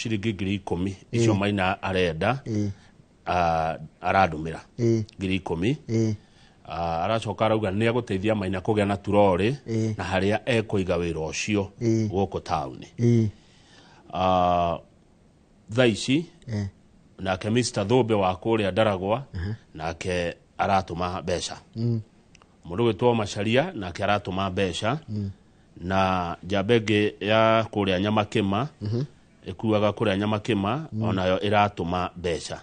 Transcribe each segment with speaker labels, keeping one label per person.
Speaker 1: ciringi 10,000 icio Maina arenda aradumira 10,000 aracoka arauga nĩ agũteithia Maina kũgĩa na turori na harĩa ekũiga wĩra ũcio gũkũ taũni thaici nake Mr. Thũmbe wa kũrĩa Ndaragwa nake aratũma mbeca mũndũ gwĩtwo Macharia nake aratũma mbeca na njambenge ya kũrĩa Nyamakĩma ĩkuaga kũrĩa Nyamakĩma onayo ĩratũma mbeca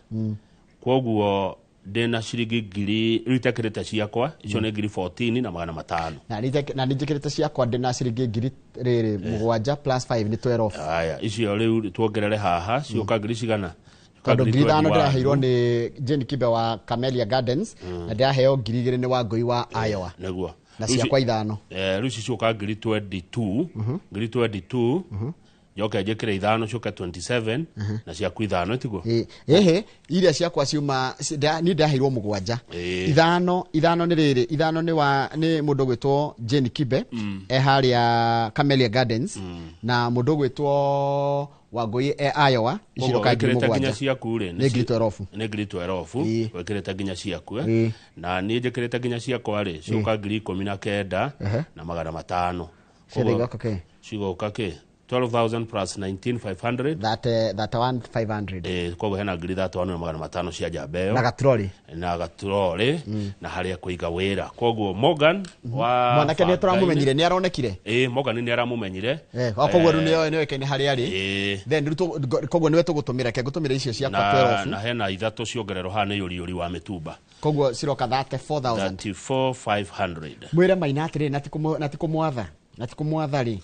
Speaker 1: kwoguo ndena ciringi ngiri ritekirite ciakwa icio nĩ ngiri 14 na 500
Speaker 2: na nĩnjĩkĩrĩte ciakwa ndena ciringi ngiri rĩrĩ 7 plus 5 ni 12
Speaker 1: aya icio rĩu tuongerere haha cioka ngiri cigana
Speaker 2: tondũ ngiri 5 ndĩraheirwo nĩ Jane Kibe wa Camellia Gardens na ndĩraheo ngiri 2 nĩ Wangui wa Iowa
Speaker 1: nĩguo
Speaker 2: na ciakwa 5
Speaker 1: rĩu cioka ngiri 22 ngiri 22 Yoka njekire 5 coka 27 na ciaku 5 tiguo
Speaker 2: iria ciakwa ciuma ni ndaheirwo 7 ithano ni riri ithano ni wa ni mundu gwitwo Jane Kibe haria Camellia Gardens na mundu gwitwo Wangui Iowa iciroka ngiri 7
Speaker 1: nginya ciaku ri
Speaker 2: ni ngiri 12
Speaker 1: ni ngiri 12 wekirete nginya ciaku na ni njekirete nginya ciakwa ri coka ngiri 19 na 500 cigoka ke 12,000 plus 19,500
Speaker 2: that 1,500
Speaker 1: kwa hena ngiri 3,500 cia Njambeo
Speaker 2: na
Speaker 1: gaturori na haria kuiga wira kwoguo Morgan wa
Speaker 2: mwanake nĩ tũramumenyire nĩ aronekire
Speaker 1: Morgan nĩ aramumenyire
Speaker 2: kwoguo rĩu nĩ weke nĩ haria ari then kwoguo nĩwe tũgũtũmĩra ke ngũtũmĩra icio ciakwa 12
Speaker 1: na hena ithatũ ciongererwo ha nĩ yuri wa Mĩtumba
Speaker 2: kwoguo ciroka
Speaker 1: 34,500
Speaker 2: mwĩre Maina atĩrĩ na tikumwatha rĩ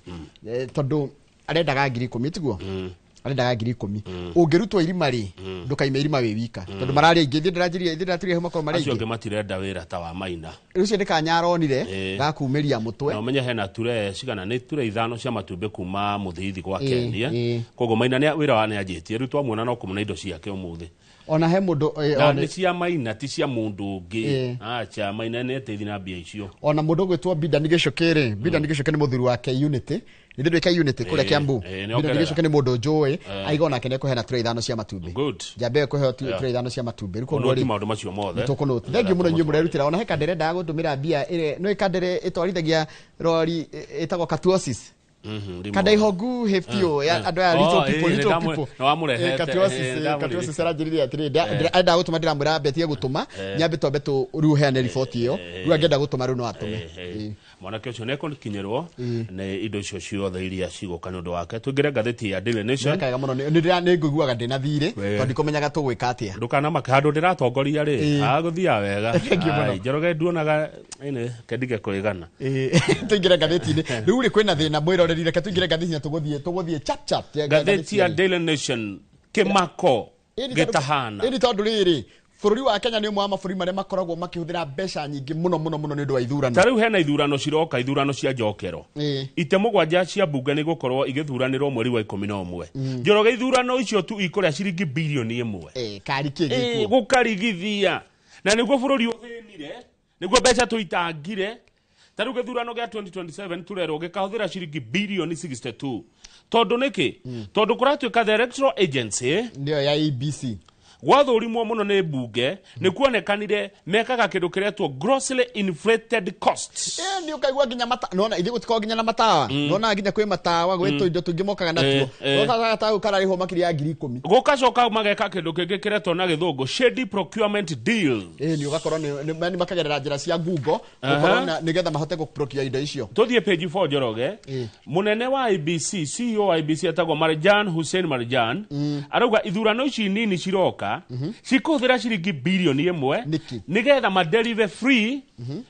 Speaker 2: tondũ arendaga ngiri 10 tiguo arendaga ngiri 10 ũngĩrutwo irima rĩ ndukaime irima wĩ wika tondũ mararĩ aingĩ ndĩratirie homa kwa marĩ aingĩ
Speaker 1: acio matirenda wĩra ta wa Maina
Speaker 2: rĩu nĩ kanyaronire gakumĩria mũtwe
Speaker 1: na ũmenye hena ture cigana nĩ ture 5 cia matumbĩ kuma mũthithi gwa Kenya koguo Maina nĩ wĩra wa nĩ anjĩtie rĩu twamwona no kũmũna indo ciake ũmũthĩ
Speaker 2: ona he mundu
Speaker 1: ni cia Maina ti cia mundu ungi acha Maina ne tethi na bia icio
Speaker 2: ona mundu gwitwo Bida Nigicukire ni muthuri wake Unity ni ndwe ka Unity kule Kiambu Bida Nigicukire ni mundu njoi aigona kene kuhena tray 5 cia matumbi Njambe kuheo tray 5 cia matumbi riko ngori
Speaker 1: maundu macio mothe
Speaker 2: tukono thengi muno nyumu rerutira ona he kandere ndagutumira bia ire no ikandere itwarithagia rori itagwo Katuosis kada ihogu heftio ya andu ya little people
Speaker 1: no amurehe
Speaker 2: Katuosis arajiriria atiri enda gutuma ndiramwira betie gutuma nyambe tombe riu heane report iyo riu angenda gutuma riu no atume
Speaker 1: mwanake ucio ne konkinyerwo ne indo icio ciothe iria cigoka nundu wake tungire ngatheti ya Daily Nation
Speaker 2: kaga muno ni nguguaga ndina thire tondi kumenyaga tugwika atia
Speaker 1: ndukana makando ndiratongoria ri aguthia wega Njoroge nduonaga ine kendige kuigana
Speaker 2: tungire ngatheti ni riu ri kwina thina mwirorerire ke tungire ngatheti tuguthie chat
Speaker 1: ngatheti ya Daily Nation Kimako gitahana
Speaker 2: ini tondu riri bururi wa Kenya ni umwe wa mabũrũri marĩa makoragwo makĩhũthĩra mbeca nyingĩ mũno nĩ ũndũ wa ithurano
Speaker 1: tarĩu hena ithurano ciroka ithurano cia njokero ite mũgwanja cia bunge nĩ gũkorwo igĩthuranĩrwo mweri wa 11 Njoroge ithurano icio tu ikũrĩa ciringi bilioni 1
Speaker 2: kari kĩgĩkuo
Speaker 1: gũkarigithia na nĩguo bũrũri ũthĩnire nĩguo mbeca tũitangire tarĩu gĩthurano gĩa 2027 turerwo gĩkahũthĩra ciringi bilioni 62 tondu niki tondu kuratuika the electoral agency
Speaker 2: ndio ya EBC
Speaker 1: gwathũrimwo muno ni bunge ni kuonekanire mekaga kindu kiretwo grossly inflated costs
Speaker 2: ni ukaigua ginya mata nona ithe gutiko ginya na matawa nona ginya kwi matawa gwito indo tungi mokaga natuo nokaga ta ukara riho makiri ya ngiri 10
Speaker 1: gukacoka mageka kindu kingi kiretwo na githungu shady procurement deals
Speaker 2: ni ugakorwo ni makagerera njira cia Google gukorwo nigetha mahote guprocure indo icio
Speaker 1: tuthie page 4 Njoroge munene wa IBC CEO wa IBC etagwo Marjan Hussein Marjan arauga ithurano ici nini ciroka cikuthira ciringi bilioni 1 nigetha madeliver free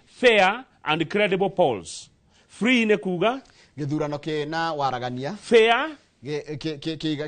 Speaker 1: fair and credible polls free ne kuga
Speaker 2: githurano kina waragania
Speaker 1: fair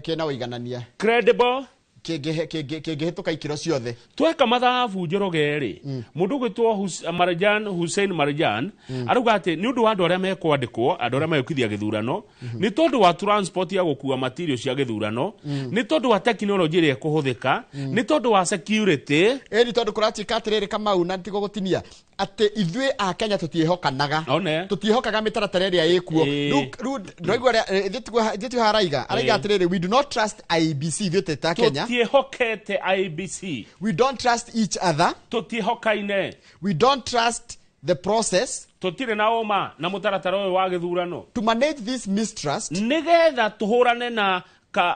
Speaker 2: kina uiganania
Speaker 1: credible
Speaker 2: kĩngĩhĩtũka ikĩro ciothe
Speaker 1: tweka mathabu Njoroge ri mundu gwitwo Marjan Hussein Marjan aruga ati ni undu wa andu aria mekwandikwo andu aria mayukithia githurano ni tondu wa transport ya gukua material cia githurano ni tondu wa technology ria kuhuthika ni tondu wa security
Speaker 2: ni tondu kuratika atiriri Kamau na tigo gutinia ati ithuĩ a Kenya tutiehokanaga tutiehokaga mitaratara ĩrĩa ĩkuo riu ndoigwa thitu haraiga araiga atiriri we do not trust IBC ithuĩ ta Kenya
Speaker 1: tutiehokete IBC
Speaker 2: we don't trust each other
Speaker 1: tutiehokaine
Speaker 2: we don't trust the process
Speaker 1: tutire na oma na mutaratara ũyũ wa githurano
Speaker 2: to manage this mistrust
Speaker 1: nigetha tuhurane na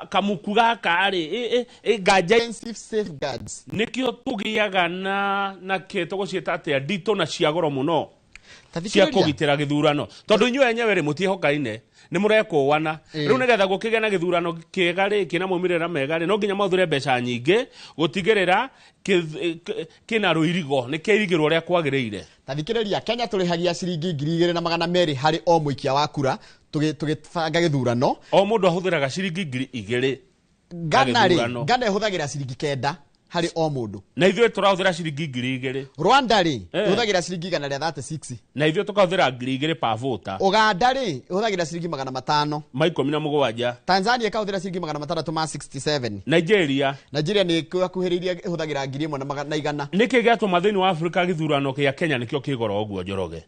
Speaker 1: kamuku gaka ri nganja
Speaker 2: safeguards
Speaker 1: nikio tugiaga na keto gocieta atia ndito na cia goro muno cia kugitira githurano tondu inyuĩ enyewe ri mutihokaine ni mureko wana riu nigetha gukigea na githurano kiega ri kina maumirira mega ri no nginya mathure mbeca nyingi gutigirira kina ruirigo ni kirigirwo ria kwagiriire
Speaker 2: tathikiriria Kenya turihagia ciringi 2,200 hari o muikia wa kura tugibanga githurano
Speaker 1: o mundu ahuthiraga ciringi 2,000
Speaker 2: Ghana ihuthagira ciringi 9 hari o mundu
Speaker 1: na ithuĩ turahuthira ciringi 2,000
Speaker 2: Rwanda ri ihuthagira ciringi 136
Speaker 1: na ithuĩ tukahuthira 2,000 per voter
Speaker 2: Uganda ri ihuthagira ciringi 500
Speaker 1: ma 17
Speaker 2: Tanzania ikahuthira ciringi 667
Speaker 1: Nigeria
Speaker 2: ni kuhiriria ihuthagira 1,100
Speaker 1: niki giatuma thiini wa Afrika githurano kia Kenya nikio kigoro oguo Njoroge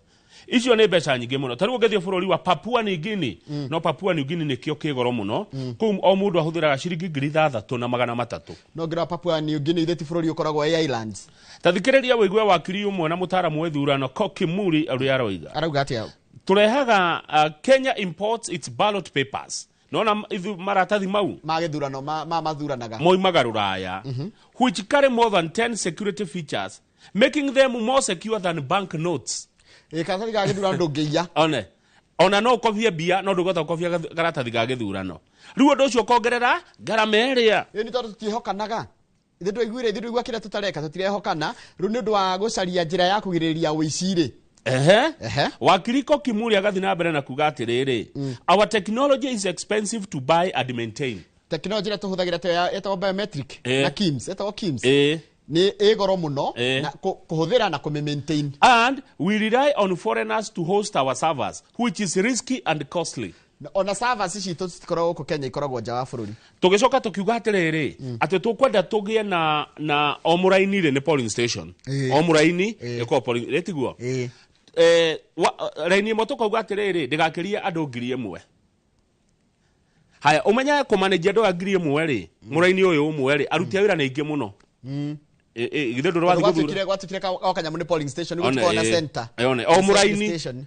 Speaker 1: icio ni mbeca nyingi muno tariu ngethio bururi wa Papua New Guinea no Papua New Guinea nikio kigoro muno kum o mundu ahuthiraga ciringi 3,300
Speaker 2: no ngira Papua New Guinea itheti bururi ukoragwo islands
Speaker 1: tathikiriria wigwe wakiri umwe na mutaramu wethurano Kokimuri aria aroiga
Speaker 2: arauga atia
Speaker 1: turehaga Kenya imports its ballot papers nona ithu maratathi mau
Speaker 2: magithurano mathuranaga
Speaker 1: moimaga Ruraya which carry more than 10 security features making them more secure than bank notes
Speaker 2: karatathi ga githurano ndungiya
Speaker 1: ona no kofia bia no ndugota kofia karatathi ga githurano riu undu ucio kongerera garama ĩrĩa
Speaker 2: ni tondu tutihokanaga ithu ndũigua kĩrĩa tutareka tutirehokana riu ni undu wa gucaria njira ya kugirĩrĩria ũici
Speaker 1: wakiri Kokimuri agathi na mbere na kuga atiriri our technology is expensive to buy and maintain
Speaker 2: technology tuhuthagira etwo biometric na KIMS ni egoro muno na kuhuthira na maintain
Speaker 1: and we rely on foreigners to host our servers which is risky and costly
Speaker 2: ona servers ici tutikoragwo ku Kenya ikoragwo nja wa bururi
Speaker 1: tugicoka tukiuga atiriri ati tukwenda tugie na omuraini ri ni polling station omuraini iko polling retiguo raini mo tukauga atiriri ndigakirie andu 1,000 haya umenya ku manage andu 1,000 ri muraini uyu umwe ri arutia wira na ingi muno githe ndoro wathi guthura
Speaker 2: gwatukire kanya mune polling station gutiko na center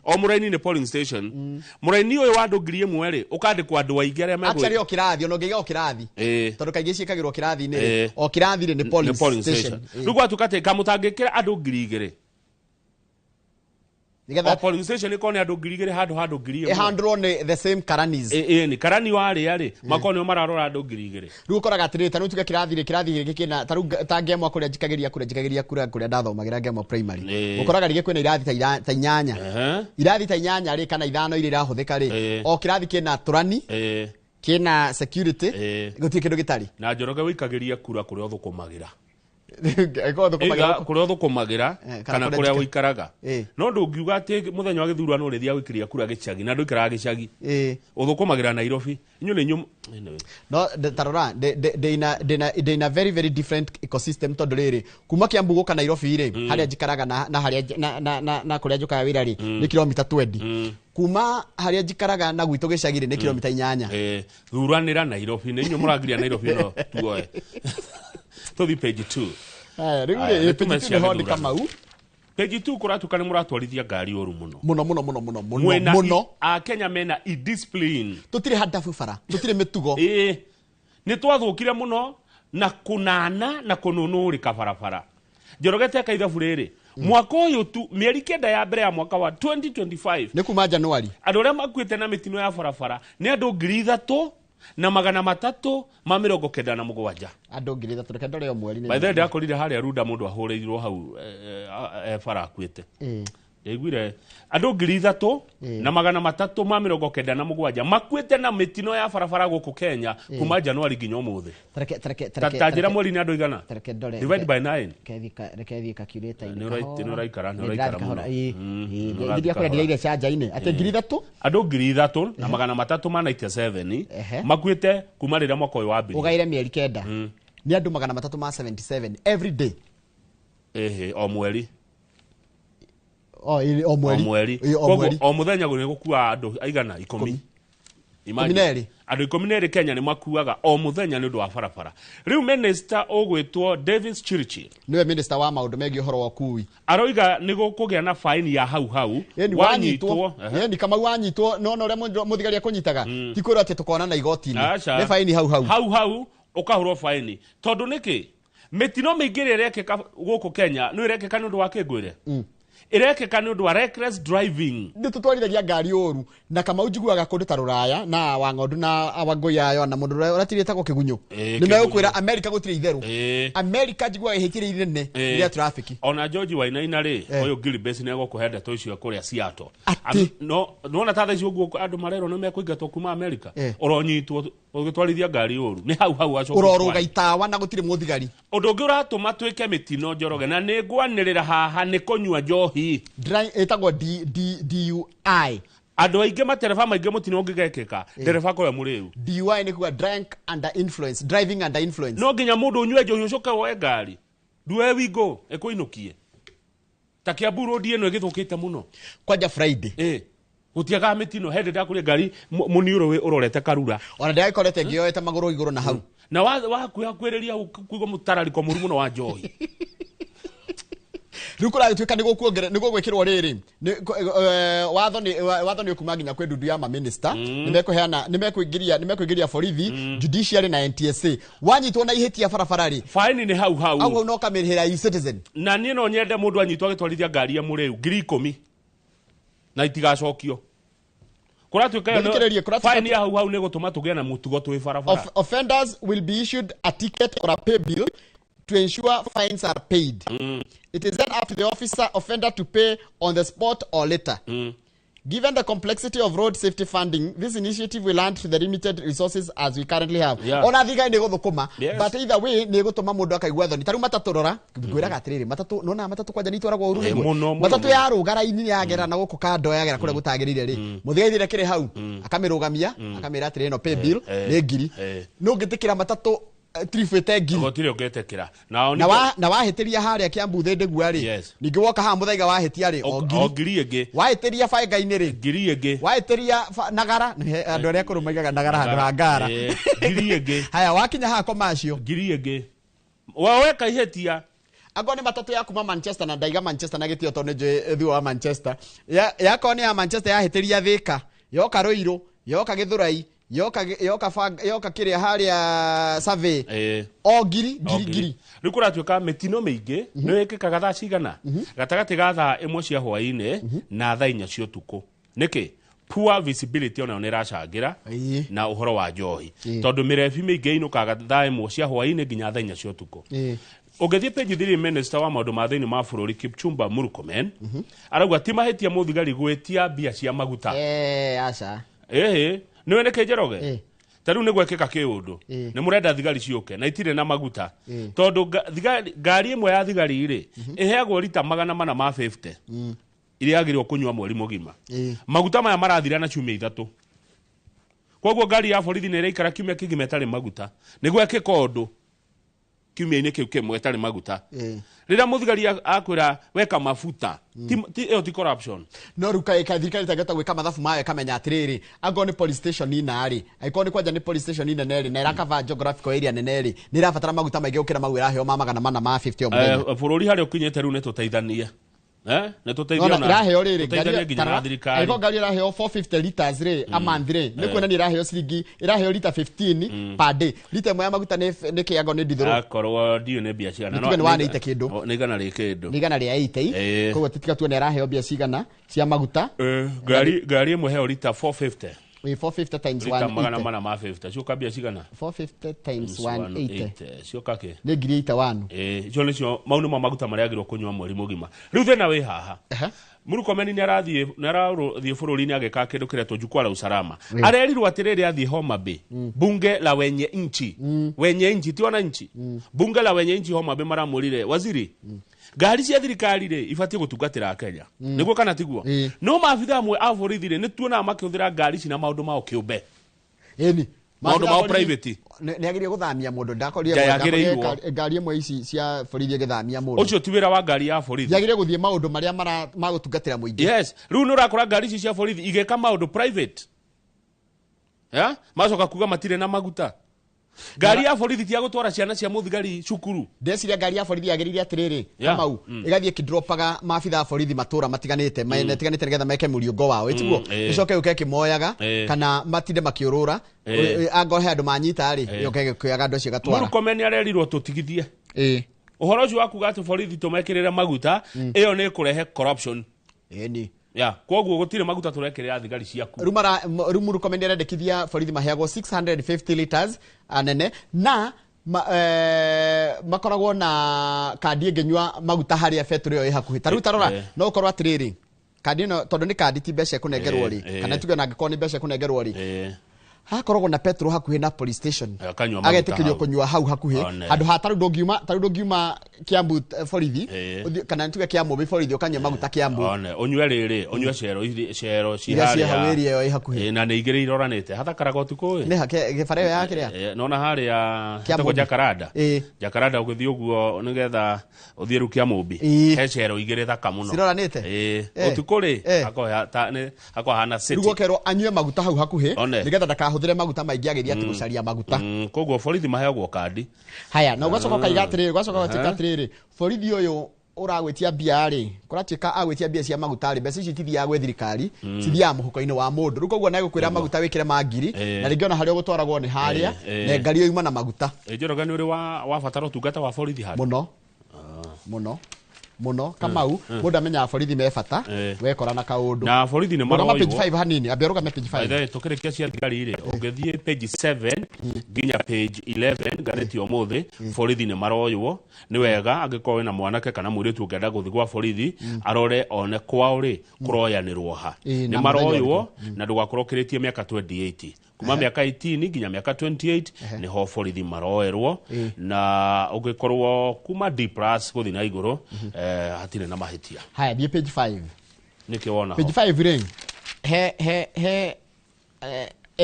Speaker 1: omuraini ni polling station muraini uyu wa andu 1,000 ri ukandikwa andu aingĩ aria megwe
Speaker 2: actually o kirathi ono ngiga o kirathi tondu kaingĩ ciĩkagĩrwo kirathi-inĩ ri o kirathi ri ni polling station
Speaker 1: riu gwatukate kamutangĩkĩra andu 2,000 o polling station ikone andu 2,000 handu 1,000
Speaker 2: handle on the same karanis
Speaker 1: ni karani wari ari makone mararora andu 2,000
Speaker 2: riu koraga atiriri tanu tuge kirathi giki kina taru tangemwa kuria njikagiria kura kuria ndathomagira ngemwa primary ukoraga rige kwina irathi ta 8 irathi ta 8 ri kana 5 iri irahuthika ri o kirathi kina turani kina security gutie kindu gitari
Speaker 1: na Njoroge wikagiria kura kuria uthukumagira
Speaker 2: kuria
Speaker 1: uthukumagira kana kuria wikaraga no ndungiuga ati muthenya wa githurano urithia wikiria kura gicagi na ndukiraga gicagi uthukumagira Nairobi inyu ni nyum
Speaker 2: no tarora de ina very very different ecosystem tondu riri kuma Kiambu guka Nairobi ri haria njikaraga na haria na kuria njukaga wira ri ni kilomita 20 kuma haria njikaraga na gwitu gicagi ri ni kilomita 8
Speaker 1: thuranira Nairobi ni inyu muragiria Nairobi no tuoe Tothi page 2.
Speaker 2: Riu page 2 honi Kamau.
Speaker 1: Page 2 kuratukane muratwarithia ngari oru
Speaker 2: muno.
Speaker 1: A Kenya mena discipline.
Speaker 2: Tutire hadafu bara. Tutire mitugo.
Speaker 1: Ni twathukire muno na kunana na kununurika barabara. Njoroge teka ithabu riri. Mwaka uyu tu mieri 9 ya mbere ya mwaka wa 2025.
Speaker 2: Ni kuma January.
Speaker 1: Andu aria makuite na mitino ya barabara ni andu 3,000 na 397
Speaker 2: andu 3,000 reo mweri
Speaker 1: by the way ndakorire haria Runda mundu ahuriirwo hau bara akuite Ndaiguire andu 3,000 na 397 makuite na mitino ya barabara guku Kenya kuma Januari nginya umuthi. Tajira mweri ni andu igana. Divide by 9.
Speaker 2: Reke calculator
Speaker 1: ni uraikara muno.
Speaker 2: Ngiria kwa ndiga chaja-ini ate 3,000
Speaker 1: andu 3,000 na 397 makuite kuma rira mwaka uyu wa mbere.
Speaker 2: Ugaire mieri kenda. Ni andu 377 every day.
Speaker 1: O mweri.
Speaker 2: O mweri.
Speaker 1: O muthenya ni gukua andu aigana 10.
Speaker 2: Imagine
Speaker 1: andu 12 Kenya ni makuaga o muthenya ni undu wa barabara. Riu minister ogwitwo Davis Chirichir
Speaker 2: niwe minister wa maundu megi horo wa kui
Speaker 1: aroiga ni gukugia na fine ya hau
Speaker 2: wanyitwo ni kama wanyitwo no ure muthigari akunyitaga ti kwira ati tukona na igoti ni fine hau ukahurwo fine tondu niki mitino mingire rekeka guku Kenya no irekeka ni undu wa kingwire irekeka ni undu wa reckless driving ndi tutwarithagia ngari oru na kama ujiguaga kundu ta Ruraya na Wang'ondu na Wangui yayo na mundu uratirite ko kigunyo ni megukwira America gutire itheru America jiguaga ihikire nene ya traffic
Speaker 1: ona George Wainaina ri oyo Gilbert ni agokuhenda to icio kuria Seattle no na tatha icio guo andu marero no mekuingatwo kuma America uronyitwo ugitwarithia ngari oru ni hau aco
Speaker 2: uroruga itawa na gutire muthigari
Speaker 1: undu ungi uratuma twike mitino Njoroge na ni ngwanirira haha ni kunywa njohi
Speaker 2: etagwo DUI
Speaker 1: andu aingi matereba maingi mutino ungigekeka dereba ko ya muriu
Speaker 2: DUI ni kuwa driving under influence
Speaker 1: no nginya mundu unywe njohi ucoka woe ngari duwe wigo ekuinukie takia buru die no igithukite muno
Speaker 2: kwaja Friday
Speaker 1: gutiaga mitino hende ndakuri ngari muniuro we urorete karura
Speaker 2: ona ndaikorete ngioete maguru iguru na hau
Speaker 1: na wa kwiriria kuigo mutarariko murumu no wa njohi
Speaker 2: rukura tuika ni gwikirwo riri watho ni ukumaginya kwe ndudu ya ma minister nimekuingiria borithi judiciary na NTSA wanyitwo na ihitia barabarari
Speaker 1: fine ni hau
Speaker 2: no kamirihira e-citizen
Speaker 1: na nie no nyende mundu anyitwo agitwarithia ngari ya muriu 10,000 na itigacokio kuratuika yo fine ya hau ni gutuma tugia na mutugo twi barabara
Speaker 2: offenders will be issued a ticket or a pay bill to ensure fines are paid. It is then up to the offender to pay on the spot or later. Given the complexity of road safety funding, this initiative will land to the limited resources as we currently have. Ona thiga ni guthukuma, but either way ni gutuma mundu akaigwa thoni. Taru matatu rora, ngwiraga atiriri, matatu kwanja nitwaragwo uru niguo. Matatu ya rugara ini yagera na guku kando yagera kuria gutagirire ri. Muthigaithire kiri hau, akamirugamia, akamira atiriri no pay bill, ni ngiri. No ngitikira matatu trifete ngiri
Speaker 1: gotire ungetekira
Speaker 2: na wahitiria haria Kiambu thende guari ningi woka ha muthaiga wahitia ri
Speaker 1: o ngiri enge
Speaker 2: wahitiria bainga-ini ri
Speaker 1: ngiri enge
Speaker 2: wahitiria nagara andu aria kurumaigaga nagara handu ha ngara
Speaker 1: ngiri enge
Speaker 2: haya wakinya ha komacio
Speaker 1: ngiri enge waweka ihetia
Speaker 2: ago ni matatu ya kuma Manchester na ndaiga Manchester na gitio to ne thio wa Manchester yako ni ya Manchester yahitiria Thika yoka Ruiru yoka Githurai yoka kiria haria survey o ngiri
Speaker 1: rikuratuika mitino mingi no ikikaga thaa cigana gatagati ga thaa imwe cia hwaini na thaa 4 cia utuku niki poor visibility ona niracangira na uhoro wa njohi tondu mirebi mingi inukaga thaa imwe cia hwaini nginya thaa 4 cia utuku ugethie page thiri minister wa maundu ma thiini ma bururi Kipchumba Murkomen arauga ti mahitia muthigari gwetia mbia cia maguta
Speaker 2: aca
Speaker 1: niwe neke Njoroge taru ni gwekeka kiundu ni murenda thigari ciuke na itire na maguta tondu ngari imwe ya thigari ri iheagwo lita 450 iria agirwo kunywa mweri mugima maguta maya marathira na ciumia 3 koguo ngari ya borithi ni iraikara kiumia kigima tari maguta ni gwekeka undu kiumia-ini kiu kimwe tari maguta rira muthigari akwira weka mafuta ti corruption
Speaker 2: no ruka thirikari tagata gwika mathabu mawe kamenya atiriri ango ni police station ina ri aiko ni kwanja ni police station ina neri na irakava geographical area nene ri ni irabatara maguta maingi ukira mawira heo ma 450 o muthenya
Speaker 1: bururi hari ukinyete ru ne tuteithania ne tuteithia
Speaker 2: na iraheo riri
Speaker 1: aiko
Speaker 2: ngari iraheo 450 liters ri a month ri ni kwena ni iraheo ciringi iraheo liter 15 per day liter moya maguta ni kiago ni dithuru
Speaker 1: akorwo dio ne bia cigana
Speaker 2: no ni wana ite kindu
Speaker 1: ni gana ri kindu
Speaker 2: ni gana ri 80 koguo titika tuone iraheo bia cigana cia maguta
Speaker 1: ngari imwe heo liter 450
Speaker 2: we 450 times
Speaker 1: Rita magana
Speaker 2: 180
Speaker 1: mana ma 50 cio kabia cigana
Speaker 2: 450 times 180
Speaker 1: cio kake
Speaker 2: nĩ ngiri 81
Speaker 1: icio nĩcio maũndũ ma maguta marĩa agĩrĩirwo kũnyua mweri mũgima rĩu thĩna wĩ haha Murkomen nĩ arathiĩ bũrũri-inĩ agĩka kĩndũ kĩretwo jukwaa la usalama arerirwo atĩrĩrĩ athiĩ Homa Bay bunge la wenye nchi wenye nchi tiona nchi bunge la wenye nchi Homa Bay maramũrire waziri ngari cia thirikari rĩ ibatie gũtungatĩra Kenya nĩguo kana tiguo no maabitha amwe a borithi rĩ nĩ tuonaga makĩhũthĩra ngari ici na maũndũ mao kĩũmbe
Speaker 2: ĩni
Speaker 1: maũndũ mao private
Speaker 2: nĩ agĩrĩire gũthamia mũndũ ndakorire ngari ĩmwe ici cia borithi ĩgĩthamia mũndũ
Speaker 1: ũcio ti wĩra wa ngari ya borithi
Speaker 2: yagĩrĩire gũthiĩ maũndũ marĩa magũtungatĩra mũingĩ
Speaker 1: yes rĩu nĩ ũrakora ngari ici cia borithi igĩka maũndũ private macoka kuga matirĩ na maguta ngari ya borithi tia gũtwara ciana cia mũthigari cukuru
Speaker 2: ndeciria ngari ya borithi yagĩrĩire atĩrĩrĩ Kamau ĩgathiĩ kĩndropaga maabitha a borithi matũra matiganĩte nĩgetha meke mũriũngo wao ĩtiguo ĩcoke yũke ĩkĩmoyaga kana matinde makĩũrũra angohe andũ manyita rĩ yoke gĩkĩoyaga andũ acio gatwara
Speaker 1: Murkomen arerirwo tũtigithie ũhoro ũcio wa kuga atĩ borithi tũmekĩrĩre maguta ĩyo nĩ kũrehe corruption
Speaker 2: ĩni
Speaker 1: koguo gũtirĩ maguta tũrekĩrĩra thigari ciaku
Speaker 2: rĩu Murkomen nĩarendekithia borithi maheagwo 650 liters anene na makoragwo na kandi ĩngĩnyua maguta harĩa betũrũ ĩyo ĩ hakuhĩ ta rĩu tarora no ũkorwo atĩrĩrĩ kandi ĩno tondũ nĩ kandi ti mbeca ĩkũnengerwo rĩ kana tuge na angĩkorwo nĩ mbeca ĩkũnengerwo rĩ hakoragwo na petro hakuhĩ na police station agetĩkĩrio kũnyua hau hakuhĩ handũ ha tarĩu ndũngiuma Kiambu borithi kana tuge Kiambu borithi ũkanyua maguta Kiambu
Speaker 1: ũnyue rĩrĩ ũnyue cero ciharĩa
Speaker 2: ĩyo ĩ hakuhĩ
Speaker 1: na nĩ igĩrĩ iroranĩte hathakaraga ũtukũ
Speaker 2: nĩ gĩbara ĩyo ya kĩrĩa
Speaker 1: nona harĩa tagwo Jacaranda ũgĩthiĩ ũguo nĩgetha ũthiĩ rĩu Kiambu he cero igĩrĩ thaka mũno
Speaker 2: ciroranĩte
Speaker 1: ũtukũ rĩ hakorwo hana city
Speaker 2: rĩu ũkerwo anyue maguta hau hakuhĩ nĩgetha ndakahũthĩre maguta maingĩ agĩthiĩ atĩ gũcaria maguta
Speaker 1: koguo borithi maheagwo kandi
Speaker 2: haya na ũgacoka ũkaiga atĩrĩrĩ ũgacoka ũgatuĩka atĩrĩrĩ borithi ũyũ ũragwĩtia mbia rĩ kũratuĩka agwĩtia mbia cia maguta rĩ mbeca ici itithiaga gwĩ thirikari cithiaga mũhuko-inĩ wa mũndũ rĩu koguo nagũkwĩra maguta wĩkĩre mangiri na rĩngĩ ona harĩa ũgũtwaragwo nĩ harĩa na ngari ĩyo yuma na maguta
Speaker 1: Njoroge nĩ ũrĩ wabatara ũtungata wa borithi handũ
Speaker 2: mũno Kamau mũndũ amenyaga borithi me bata wekora na kaũndũ
Speaker 1: na borithi nĩ maroywo
Speaker 2: page 5 hanini ambia rũgame page 5
Speaker 1: tũkĩrĩkia cia thigari rĩ ũngĩthiĩ page 7 nginya page 11 ngathĩti ũmũthĩ borithi nĩ maroywo nĩ wega angĩkorwo wĩna mwanake kana mũirĩtu ũngĩenda gũthiĩ gwa borithi arore one kwao rĩ kũroyanĩrwo ha nĩ maroywo na ndũgakorwo ũkĩrĩtie mĩaka 28 kuma mĩaka 18 nginya mĩaka 28 nĩho borithi maroerwo na ũngĩkorwo kuma D+ gũthiĩ na igũrũ hatirĩ na mahĩtia
Speaker 2: haya thiĩ page 5
Speaker 1: nĩkĩ wona
Speaker 2: page 5 rĩ he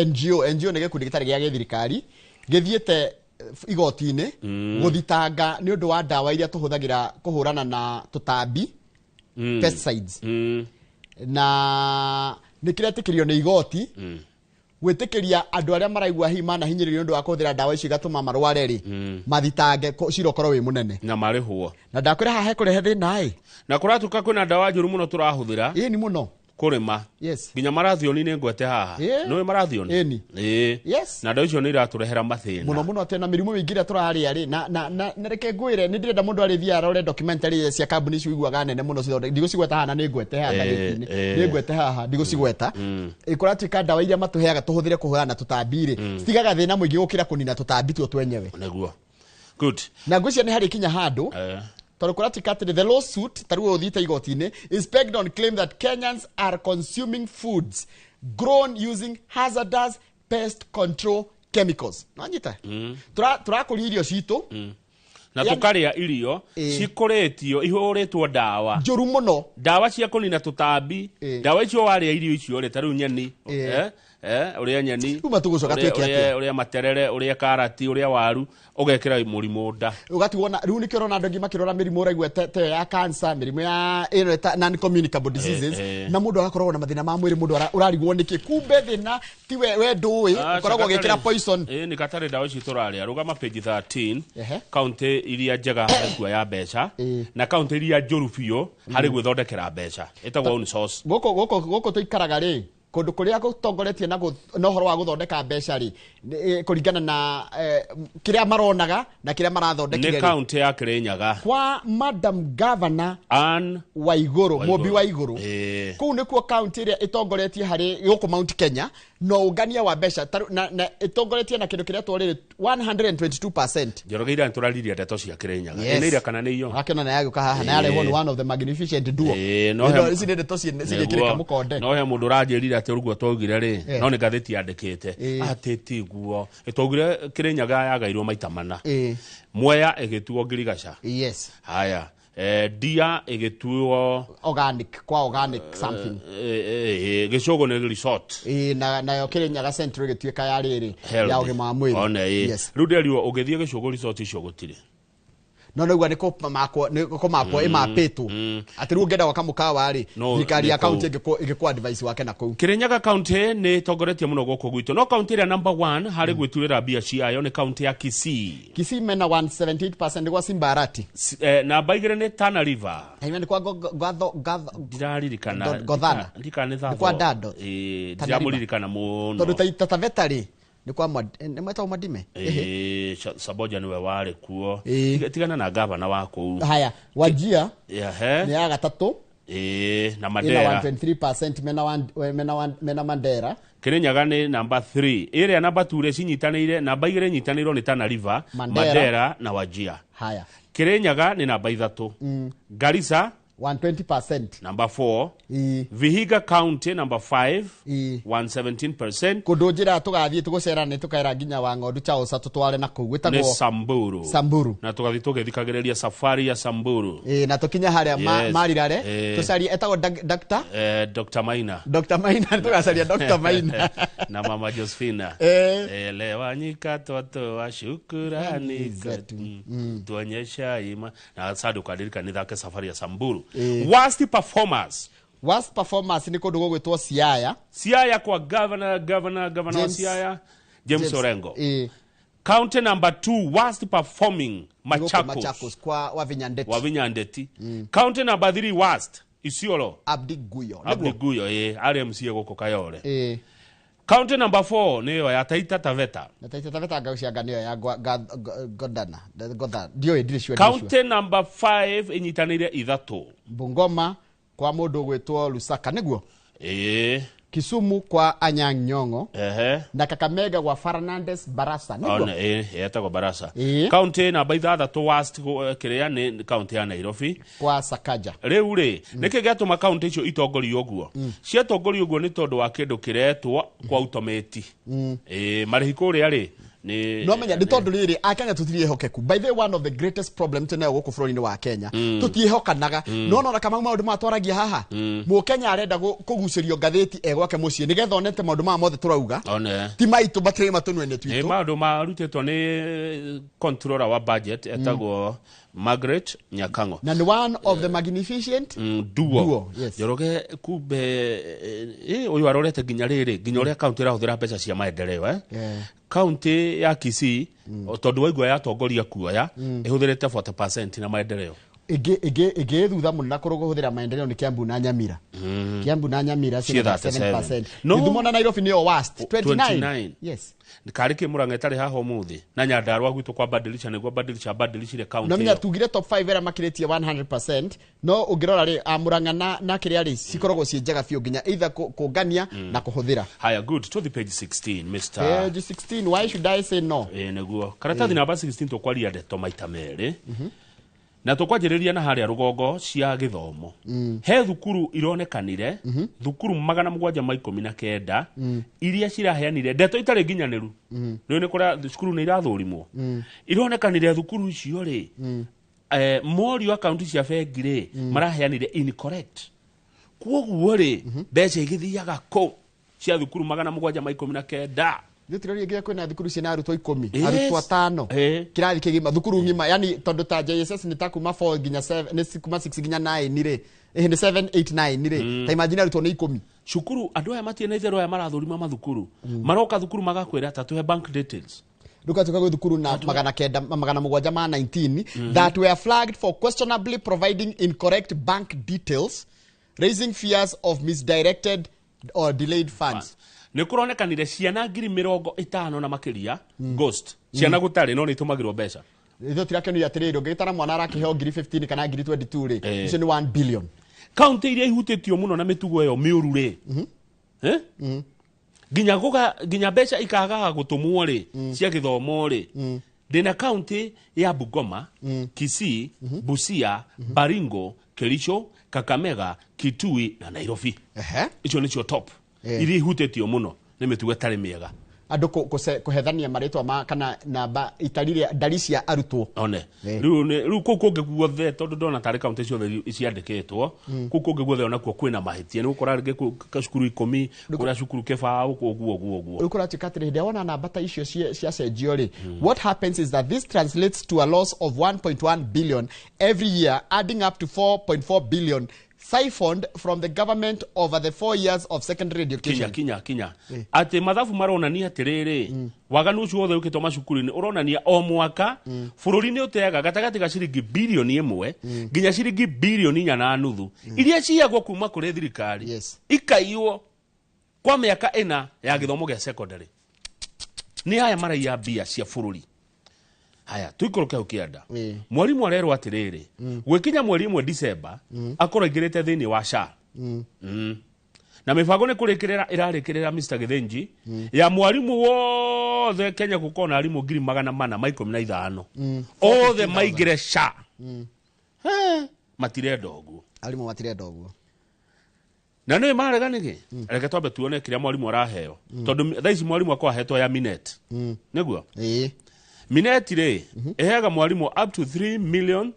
Speaker 2: NGO nĩ gĩkundi gĩtarĩ gĩa gĩthirikari gĩthiĩte igoti-inĩ gũthitanga nĩ ũndũ wa ndawa iria tũhũthagĩra kũhũrana na tũtambi pesticides na nĩ kĩretĩkĩrio nĩ igoti gwĩtĩkĩria andũ arĩa maraigua hihi manahinyĩrĩrio nĩ ũndũ wa kũhũthĩra ndawa icio igatũma marware rĩ mathitange cira ũkorwo wĩ mũnene
Speaker 1: na marĩhwo na
Speaker 2: ndakwĩra haha hekũrehe thĩna ĩ
Speaker 1: na kũratuĩka kwĩna ndawa njũru mũno tũrahũthĩra
Speaker 2: ĩni mũno
Speaker 1: kũrĩma nginya marathioni nĩ ngwete haha nĩwe marathioni na ndawa icio nĩ iratũrehera mathĩna
Speaker 2: mũno atĩ na mĩrimũ mĩingĩ ĩrĩa tũrarĩa rĩ na reke ngwĩre nĩ ndĩrenda mũndũ arĩthiĩ arore documentary cia kambuni icio iguaga nene mũno ndigũcigweta haha na nĩ ngwete haha nĩ ngwete haha ndigũcigweta kũratuĩka ndawa iria matũheaga tũhũthĩre kũhũrana na tũtambi rĩ citigaga thĩna mũingĩ gũkĩra kũnina tũtambi tuo twenyewe
Speaker 1: nĩguo good
Speaker 2: na ngwĩciria nĩ harĩ kinya handũ tondũ kũratuĩka atĩrĩ the lawsuit tarĩu ũthiĩte igoti-inĩ is pegged on claim that Kenyans are consuming foods grown using hazardous pest control chemicals nanyita tũrakũria irio citũ
Speaker 1: na tũkarĩa irio cikũrĩtio ihũrĩtwo ndawa
Speaker 2: njũru mũno
Speaker 1: ndawa cia kũnina tũtambi ndawa icio warĩa irio icio rĩ tarĩu nyeni ũrĩa nyeni ũrĩa materere ũrĩa karati ũrĩa waru ũgekĩra mũrimũ nda
Speaker 2: ũgatigwo rĩu nĩkĩo ũrona andũ angĩ makĩrora mĩrimũ ũraigua te ya cancer mĩrimũ ya non communicable diseases na mũndũ agakorwo na mathĩna ma mwĩrĩ mũndũ ũrarigwo nĩkĩ kumbe thĩna ti we ndũĩ ũkoragwo ũgĩkĩra poison
Speaker 1: nĩ katarĩ ndawa ici tũrarĩa rũgama page 13 kaunti iria njega harĩ kuoya mbeca na kaunti iria njũru biũ harĩ gwĩthondekera mbeca ĩtagwo own source
Speaker 2: gũkũ tũikaraga rĩ kundu kuria gutongoretie na horo wa guthondeka mbeca ri kuringana na kiria maronaga na kiria marathondekire
Speaker 1: ni county ya Kirinyaga
Speaker 2: kwa Madam Governor
Speaker 1: Anne
Speaker 2: Waiguru Mobi Waiguru kuu nikuo county iria itongoretie hari guku Mount Kenya no ungania wa mbeca na itongoretie na kindu kiria twari 122%.
Speaker 1: Njoroge ira turariria ndeto cia Kirinyaga ira kana ni iyo
Speaker 2: akena na yaguka haha na yare one of the magnificent duo no ici ndeto cirekirika mukonde
Speaker 1: no he mundu ranjirira ati uruguo twaugire ri no ni ngatheti yandikite ati tiguo itwaugire Kirinyaga yagairwo maita mana Mwea igituo Girigaca
Speaker 2: yes
Speaker 1: haya Dia igituo
Speaker 2: organic kwa organic something
Speaker 1: Gicogo ni resort
Speaker 2: na yo Kirinyaga Central igituika ya riri ya ugima wa mwiri
Speaker 1: yes ruderio ugithie Gicogo resort icio gutire
Speaker 2: no nigwa niko makwo imapitwo ati ru ngenda wakamukawa ari thikari ya county igikwa advice wake na kuu
Speaker 1: Kirinyaga county ni tongoretie muno goko gwitu no county ya number 1 hari gwiturira bia ciayo ni county ya Kisii
Speaker 2: mena 178% gwa Simbarati
Speaker 1: na baigire ni Tana River
Speaker 2: ni kwa
Speaker 1: ndiraririkana
Speaker 2: Godhana
Speaker 1: ndikana
Speaker 2: kwa Dado
Speaker 1: ndiramuririkana muno
Speaker 2: tondu taitata vetari ni kwa mweta Madime
Speaker 1: Saboja niwe wari kuo tigana na gavana wako
Speaker 2: haya Wajia ni ya gatatu
Speaker 1: na Mandera
Speaker 2: 123% mena Mandera
Speaker 1: Kirinyaga ni number 3 area number 2 re cinyitanire namba 2 nyitanirwo ni Tana River Mandera na Wajia
Speaker 2: haya
Speaker 1: Kirinyaga ni namba 3 Garissa
Speaker 2: 120%.
Speaker 1: Number 4. Vihiga County number 5. 117%.
Speaker 2: Kudojira tugathie tugucera ne tukaira ginya wa Ng'ondu Chaosa tutware na kuu gwitagwo Samburu.
Speaker 1: Na tugathie tugithikagiriria safari ya Samburu.
Speaker 2: Na tukinya haria marirare tucari etagwo
Speaker 1: Dr. Maina.
Speaker 2: Dr. Maina tugacaria Dr. Maina
Speaker 1: na Mama Josephina. Lewanyika toto wa shukrani tuonyesha ima na sadu kadirika nithake safari ya Samburu. Worst performance ni kundu gugwitwo Siaya kwa governor wa Siaya James Orengo. County number 2 worst performing Machakos
Speaker 2: kwa
Speaker 1: Wavinyandeti. County number 3 worst Isiolo
Speaker 2: Abdi Guyo
Speaker 1: RMC goko Kayole. County number 4 niyo ya Taita Taveta
Speaker 2: ngaucianganio ya Godana dio edition.
Speaker 1: County number 5 inyitanire ithatu
Speaker 2: Bungoma kwa mundu gwitwo Lusaka niguo Kisumu kwa Anyang' Nyong'o na Kakamega kwa Fernandes Barasa niguo
Speaker 1: etagwo Barasa. County number 3 worst kiria ni county ya Nairobi
Speaker 2: kwa Sakaja.
Speaker 1: Riu ri niki gatuma county icio itongorio uguo ciatongorio uguo ni tondu wa kindu kiretwo kwa automate marihi kuria ri
Speaker 2: no menya ndi tondu riri Akenya tutirie hokeku. By the way, one of the greatest problem tunayo guku bururi-ini wa Kenya tutie hokanaga no no kama maundu matwaragia haha mu Kenya arenda kugucirio ngatheti egwake mucii nigetha onete maundu ma mothe turauga ti maitu batire matunwene twitu
Speaker 1: maundu marutetwo ni controller wa budget etagwo Margaret Nyakango
Speaker 2: na ni one of the magnificent
Speaker 1: duo Njoroge kumbe uyu arorete ginya riri ginya uria county irahuthira mbeca cia maendeleo county ya Kisii tondu waigua yatongoria kuoya ihuthirite 40% na maendeleo ige
Speaker 2: thutha muno na kuruguthira maendeleo ni Kiambu na Nyamira Kiambu na Nyamira 7%. Ndumo na Nairobi ni worst 29. Yes
Speaker 1: Nikariki Murang'a etari haho muthi na Nyandarua gwitu kwa badilisha niguo badilishire county.
Speaker 2: No minya tugire top 5 era makiritie 100% no ungirora ri Murang'a na kiria ri cikoragwo cie njega fiu ginya either kugania na kuhuthira.
Speaker 1: Haya good to the page 16 Mr.
Speaker 2: Page 16 why should I say no
Speaker 1: niguo karatathi namba 16 tukwaria ndeto maita meri na tukwanjiriria na haria rugongo cia githomo he thukuru ironekanire thukuru 719 iria ciraheanire ndeto itari nginyaniru niyo ni kuria thukuru ni irathurimwo ironekanire thukuru icio ri morio account cia bengi maraheanire incorrect kuoguo ri mbeca igithiaga ko cia thukuru 719
Speaker 2: Nitiririe ngia kwena thukuru cina arutwo 10 arutwo 5 kirathi kigima thukuru ngima yani tondu ta JSS ni ta kuma 4 ginya 7 ni kuma 6 ginya 9 ni ri ni 7 8 9 ni ri ta imagine arutwo ni 10
Speaker 1: cukuru andu aya matie na itherũ aya marathurima mathukuru maroka thukuru magakwira ta tuhe bank details
Speaker 2: Dukatuka kwa thukuru na magana mugwanja ma 19 that were flagged for questionably providing incorrect bank details raising fears of misdirected or delayed funds.
Speaker 1: Nä kå ronekanire ciana 50,000 na makiria ghost ciana gutarä no nä itå magä rwo mbeca
Speaker 2: itho tirakenio atirä å ngä tara mwana arakĩheo 15 kana 22 rĩ icio nĩ 1 billion.
Speaker 1: Kauntä iria ihutĩtio mũno na mĩtugo ĩyo mĩũru rĩ nginya mbeca ikagaga gũtũmwo rĩ cia gĩthomo rĩ ndĩna kaunti ya Bungoma, Kisii, Busia, Baringo, Kericho, Kakamega, Kitui na Nairobi. Icio nĩcio top iria ihutĩtio mũno nĩ mĩtugo ĩtarĩ mĩega.
Speaker 2: Andũ kũhethania marĩtwa ma kana namba itarire ndari cia arutwo.
Speaker 1: One rĩu kũu kũngĩ guothe tondũ ndona tarĩ kaunti ciothe ciandĩkĩtwo kũu kũngĩ guothe onakuo kwĩna mahĩtia nĩ gũkora rĩngĩ cukuru 10 kũrĩa cukuru kĩbaũ ũguo
Speaker 2: rĩu kũratuĩka atĩrĩ hĩndĩ wona namba ta icio ciacenjio rĩ what happens is that this translates to a loss of 1.1 billion every year, adding up to 4.4 billion siphoned from the government over the 4 years of secondary education.
Speaker 1: Kinya ati mathabu maronania atiriri waganu ucio wothe ukitwa macukuru-ini uronania o mwaka bururi-ini uteaga gatagati ga ciringi bilioni 1 nginya ciringi bilioni 4.5 iria ciagwo kuma kuri thirikari ikaiywo kwa miaka 4 ya githomo gya secondary. Ni haya maraiya mbia cia bururi. Haya tuikoroke ukienda mwarimu arerwo atiriri gwikinya mweri 1 December akoraigirite thini wa SHA na mibango ni kurikirira irarikirira Mr. Githinji ya mwarimu wothe Kenya gukona arimu 415 othe maigire SHA matirenda uguo
Speaker 2: arimu matirenda uguo
Speaker 1: na nĩ mareganĩge reke twambe tuone kiria mwarimu araheo tondu thaici mwarimu akwa hetwo ya Minet niguo Minet rĩ eheaga mwarimu up to 3 million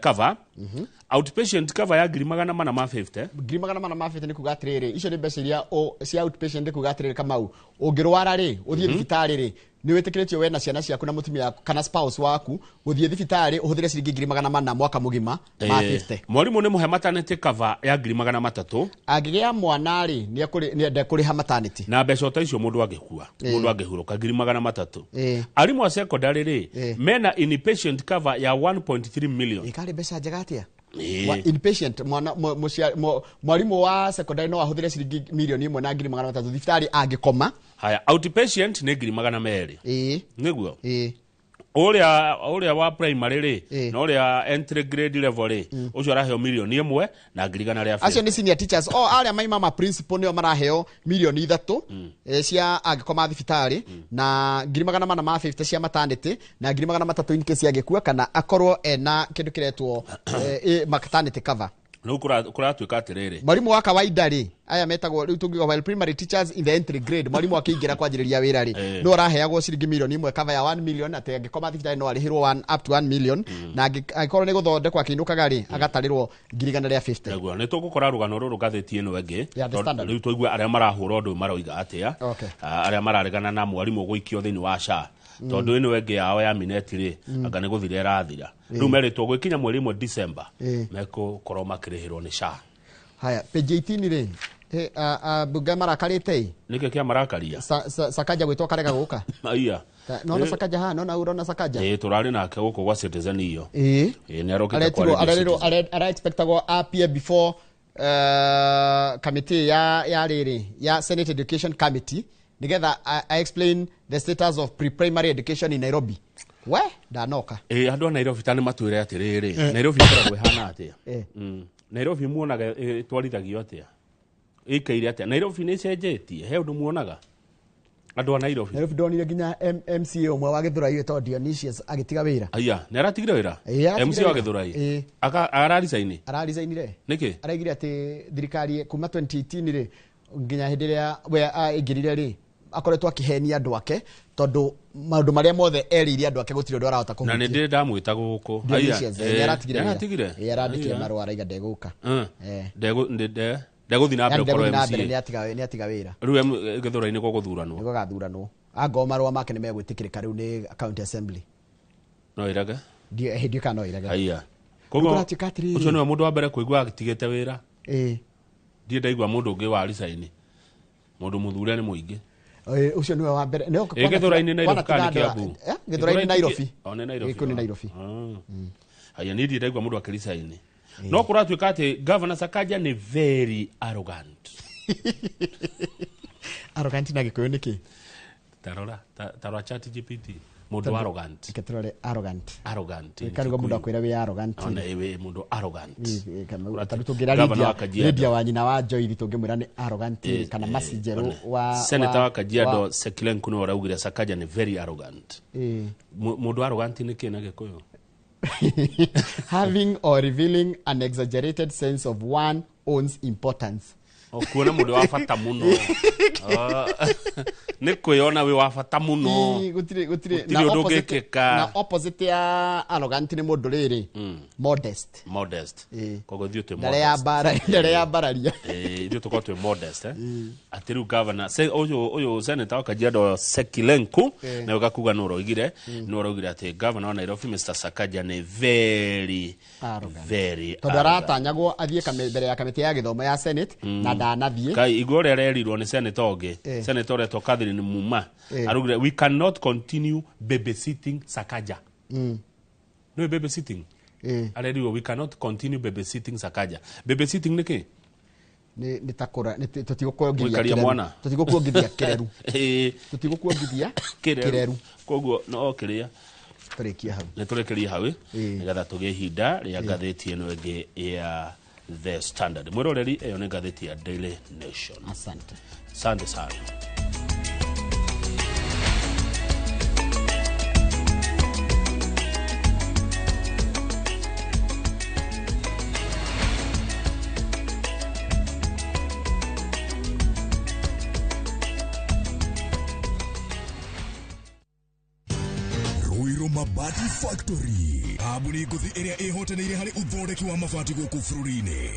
Speaker 1: cover outpatient cover ya 450
Speaker 2: nĩ kuga atĩrĩrĩ icio nĩ mbeca iria cia outpatient nĩ kuga atĩrĩrĩ Kamau ũngĩrwara rĩ ũthiĩ thibitarĩ rĩ nĩ wĩtĩkĩrĩtio we na ciana ciaku na mũtumia waku kana spouse waku gũthiĩ thibitarĩ ũhũthĩre ciringi 400 mwaka mũgima ma 50.
Speaker 1: Mwarimu nĩ mũhe maternity cover ya 300
Speaker 2: angĩgĩa mwana rĩ nĩ ekũrĩha maternity
Speaker 1: na mbeca ta icio mũndũ angĩkua mũndũ angĩhurũka 300. Arimũ a secondary rĩ mena inpatient cover ya 1.3 million.
Speaker 2: Ikarĩ mbeca njega atĩa inpatient mwarimu wa secondary no ahũthĩre ciringi milioni 1 na 300 thibitarĩ angĩkoma.
Speaker 1: Haya outpatient nĩ 200 niguo Oria wa primary rĩ na oria entry grade level rĩ ucio araheo milioni 1 na 100
Speaker 2: acio ni senior teachers aria maima principal nio maraheo milioni 3 cia angĩkoma thibitarĩ na 450 cia maternity na 300 in case agĩkua kana akorwo ena kindu kiretwo maternity cover.
Speaker 1: No kuratuĩka atĩrĩrĩ
Speaker 2: mwarimu wa kawaida rĩ aya metagwo rĩu tũngiuga while primary teachers in the entry grade mwarimu akĩingĩra kwanjĩrĩria wĩra rĩ no araheagwo ciringi milioni 1 cover ya 1 million atĩ angĩkoma thibitarĩ no arĩhĩrwo up to 1 million na angĩkorwo nĩ gũthondekwo akĩinũkaga rĩ agatarĩrwo 150.
Speaker 1: Naguo nĩ tũgũkora rũgano rũrũ gathĩti ĩno ĩngĩ rĩu tũigua arĩa marahũra ũndũ maroiga atĩa arĩa mararegana na mwarimu gũikio thĩinĩ wa SHA tondu ĩno ĩngĩ yao ya Minet rĩ anga nĩ gũthira ĩrathira rĩu meritwo gũkinya mweri 1 December mekũkorwo makĩrĩhĩrwo nĩ SHA.
Speaker 2: Haya page 18 rĩ bunge marakarĩte
Speaker 1: nĩkĩ kĩa marakaria
Speaker 2: Sakaja gwĩtwo karega gũka
Speaker 1: aiya
Speaker 2: no Sakaja ha no urona Sakaja
Speaker 1: tũrarĩ nake gũkũ gwa Citizen iyo nĩ arokĩte
Speaker 2: kwa ara expectagwo appear before committee ya rĩrĩ ya Senate Education Committee nigetha I explain the status of pre-primary education in Nairobi. We ndanoka
Speaker 1: andũ a Nairobi tani matwĩre atĩrĩrĩ Nairobi ĩkoragwo ĩhana atĩa Nairobi muonaga twarithagio atĩa ĩkaire atĩa Nairobi nĩ cenjetie he ũndũ muonaga andũ a Nairobi
Speaker 2: ndonire nginya MCA ũmwe wa Gĩthũrai wĩtagwo Dionysius agĩtiga wĩra.
Speaker 1: Aya nĩ aratigire wĩra MCA wa Gĩthũrai ararisainire nĩkĩ
Speaker 2: araigire atĩ thirikari kuma 2018 rĩ nginya hĩndĩ ĩrĩa we aingĩrire rĩ akoretwo akĩhenia andũ ake tondu maũndũ marĩa mothe erĩire andũ ake gũtirĩ ũndũ arahota kũhutia.
Speaker 1: Na nĩ ndĩ ndamwĩta gũkũ
Speaker 2: aratigire arandĩkire marũa araiga ndegũka
Speaker 1: ndegũthiĩ na mbere gũkorwo
Speaker 2: MCA nĩ atiga wĩra
Speaker 1: rĩu Gĩthũrai-inĩ
Speaker 2: gũgathuranwo angoo marũa make nĩ megwĩtĩkĩrĩka rĩu nĩ county assembly
Speaker 1: no irage
Speaker 2: hĩndĩ ĩka no irage.
Speaker 1: Aya koguo ũcio nĩwe mũndũ wa mbere kũigua agĩtigĩte wĩra ndiĩ ndaigua mũndũ ũngĩ wa risaini mũndũ mũthure nĩ mũingĩ
Speaker 2: ucio niwe wa mbere
Speaker 1: Gĩthũrai-inĩ Nairobi kana Kiambu
Speaker 2: Gĩthũrai-inĩ Nairobi
Speaker 1: gĩkũ nĩ Nairobi. Aya nĩ ndiĩ ndaigua mũndũ akĩrisaini no kũratuĩka atĩ Governor Sakaja nĩ very arrogant
Speaker 2: Arrogant na gikuyu niki?
Speaker 1: Tarora chat GPT. Mundu arrogant.
Speaker 2: Iketrore arrogant.
Speaker 1: Arrogant.
Speaker 2: Karuga mundu akwira we arrogant.
Speaker 1: Ona ewe mundu arrogant.
Speaker 2: Kana tugira Lydia wa nyina wa Joy tungimwira ni arrogant kana Masijero wa
Speaker 1: Senator wa Kajiado Sekilenku no raugire Sakaja ni very arrogant. Mundu arrogant ni kina gikuyu.
Speaker 2: Having or revealing an exaggerated sense of one own's importance.
Speaker 1: Okuona mundu wa fata muno. Nikwiyona we wa fata muno.
Speaker 2: Gutire
Speaker 1: na
Speaker 2: opposite ya arrogant ni mundu riri modest.
Speaker 1: Kogo thiu te
Speaker 2: modest. Ndare ya bararia.
Speaker 1: Thiu tuko te modest Atiru governor oyo senator Kajiado Sekilenku na ugakuga no roigire ati governor wa Nairobi Mr. Sakaja ni very arrogant.
Speaker 2: Todaratanyagwo athie mbere ya kamiti ya githomo ya Senate na ndanathie.
Speaker 1: Kai igore rerirwo ni senator oge. Senator Reto Catherine Muma. Arugire we cannot continue babysitting Sakaja. No babysitting. Areriwo we cannot continue babysitting Sakaja. Babysitting niki?
Speaker 2: Ni takora tutigukuongithia kireru. Tutigukuongithia kireru.
Speaker 1: Koguo no kiria
Speaker 2: turikia hau.
Speaker 1: Ni turikiria hau nigetha tugie hinda ria ngatheti eno enge ya The Standard. Mwiroreri eyo ni ngatheti ya Daily Nation.
Speaker 2: Asante
Speaker 1: sana.
Speaker 3: Mabati Factory. Abuni nguthi iria ihotanire hari uthondeki wa mabati guku bururi-ini.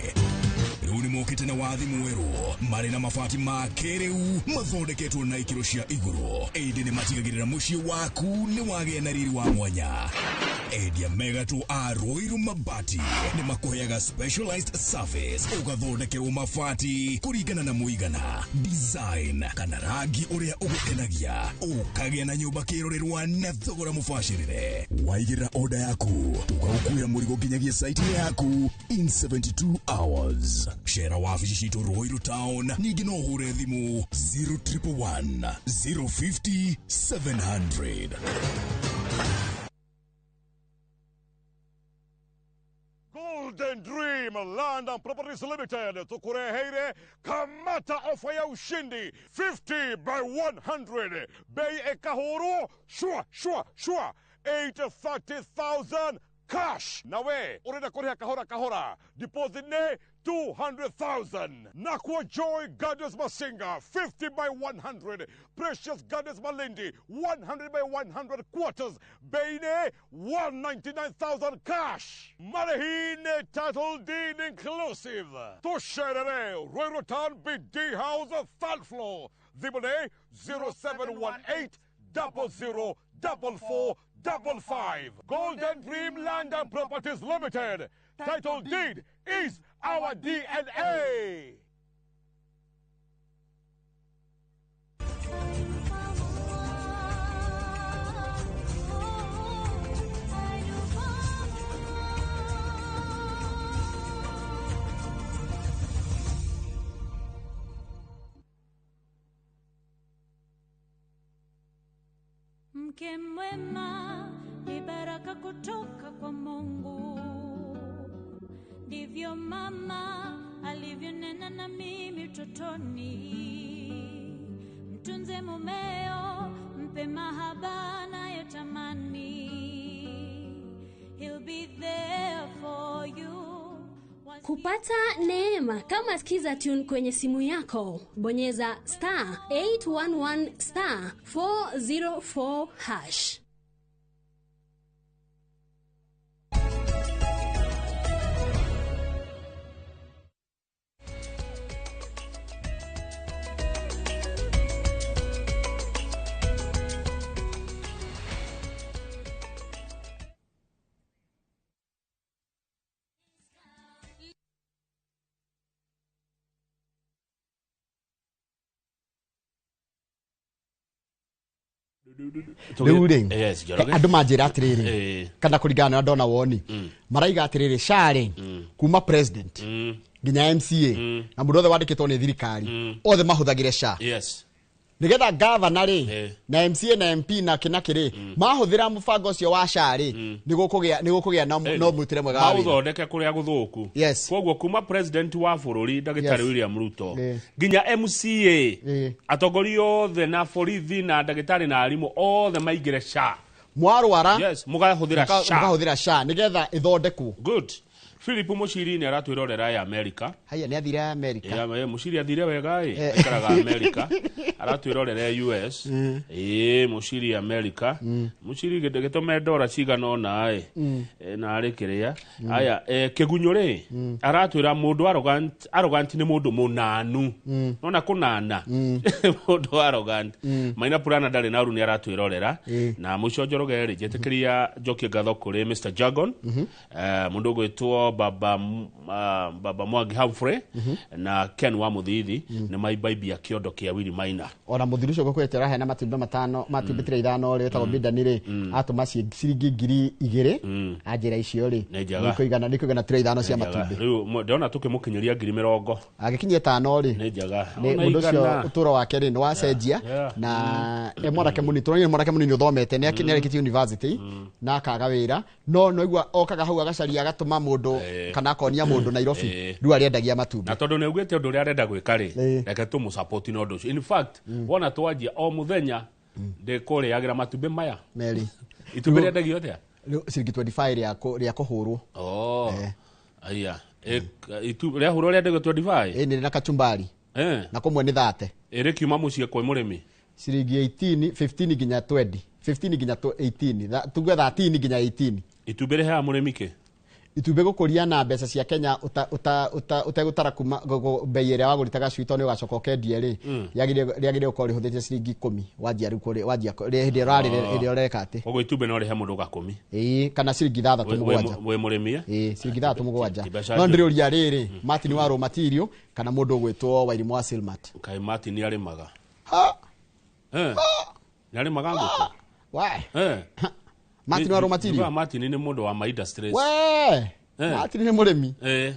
Speaker 3: Riu ni mokite na wathi mweru mari na mabati ma kiriu mathondeketwo na ikiro cia iguru. Indi ni matigagirira mucii waku ni wagia na riri wa mwanya. Endia megatu a Ruiru Mabati ni makuheaga specialized service ugathondekerwo mabati kuringana na muigana, design kana rangi uria ugukenagia, ukagia na nyumba kirorerwa na thogora mubashirire. Waigirira order yaku ugaukuira murigo nginyagia site yaku in 72 hours. Share wabici citu Ruiru Town, ningi no hure thimu 0111 050 700.
Speaker 4: Golden Dream Land and Properties Limited tukureheire kamata ofa ya ushindi 50 by 100 bei ekahoro shwa 830,000 cash. Nawe urenda kuriha kahora deposit ne 200,000. Nakwa Joy Gardens Masinga 50 by 100. Precious Gardens Malindi 100 by 100 quarters. Beine 199,000 cash. Marahine title deed inclusive. Tosherere Ruiru Town BD House 3rd floor. Dibone 0718 00 4455. Golden Dream Land and Properties Limited. Title deed is our DNA.
Speaker 5: Mke mwema ni baraka kutoka kwa Mungu. Ndivyo mama alivyonena na mimi utotoni. Mtunze mumeo, mpe mahaba anayotamani. He'll be there for you.
Speaker 6: Kupata neema kama sikiza tune kwenye simu yako, bonyeza *811 *404#.
Speaker 2: Yes, andu manjira atiriri kana kuringana na ndona woni maraiga atiriri share kuma president nginya MCA na mũndũ othe wandĩkĩtwo nĩ thirikari othe mahuthagire SHA
Speaker 1: yes
Speaker 2: nigetha governor ri na MCA na MP na kinakiri mahuthira mubango ucio wa SHA ri nigukugĩa no mutire mwega wa
Speaker 1: uthondeke kuria guthuku koguo kuma president wa bururi Dagitari William Ruto nginya MCA atongoria othe na borithi na ndagĩtarĩ na arimũ othe maigire SHA
Speaker 2: mwarwara
Speaker 1: yes mugahuthira
Speaker 2: SHA nigetha ithondekwo
Speaker 1: good Philip Mushiri ni aratwirorera ya America.
Speaker 2: Haya ni athire America.
Speaker 1: Ya Mushiri athire wega aikaraga America. Aratwirorera US. Mushiri America. Mushiri gitome dora cigana na na arikiria. Haya kigunyure aratwira mundu arrogant ni mundu munanu. Nona kunana. Mundu arrogant. Maina Purana ndari na ru ni aratwirorera na muconjoroge ri jetikiria joki gatho kuri Mr. Jagon. Mundu gwitwo baba Mwangi Humphrey na Ken wa Muthithi ni maibaibia kiondo kia Willy Maina
Speaker 2: ona muthiru ucio gukwetera hena matumbe matano matumbitire ithano ri etagwo bidani ri atuma ciringi 2,000 ajira icio ri nikuigana tire ithano cia matumbe
Speaker 1: riu ndona tukimukinyiria 20,000
Speaker 2: agikinyia 5 ri
Speaker 1: ni njaga
Speaker 2: mundu ucio uturo wake ri ni wacenjia na mwanake munini turonye mwanake munini uthomete ni akinyarikiti university na akaga wira no igua okaga hau agacaria agatuma mundu kana konia mundu Nairobi riu ariendagia matumbe
Speaker 1: na tondu ne ugite undu ri arenda gwika ri reke tumu support no ndu in fact wona twanjia o muthenya de kore yagira matumbe maya
Speaker 2: meri
Speaker 1: itumbe riendagio atia
Speaker 2: ciringi 25 ria kuhurwo
Speaker 1: aya itu ria hurwo riendagio 25
Speaker 2: ni na kachumbari na kumwe ni 30
Speaker 1: iri kiuma mucie kwa murimi
Speaker 2: ciringi 18 15 nginya 20 15 nginya 18 tuge 13 nginya 18
Speaker 1: itumbe ri ha murimi ke
Speaker 2: itube gukuria na mbeca cia Kenya utegutara kuma bei ĩrĩa wagũritaga cwito ni ugacoka ũkendia ri yagire ukori huthitie ciringi 10 wajia riu kuri wajia hĩndĩ rari ĩrĩa ũreka ati
Speaker 1: ũguo itube no rihe mũndũ 10
Speaker 2: kana ciringi 3
Speaker 1: we mũrĩmi
Speaker 2: ciringi 3 no ndĩrĩũria rĩrĩ Martin wa raw material kana mũndũ ũgwĩtwo Wairimu wa Silmat
Speaker 1: kai Martin nĩ arĩmaga nĩ arĩmaga ngũkũ
Speaker 2: why Martin wa raw material
Speaker 1: Martin ni mundu wa my industries
Speaker 2: Martin ni murimi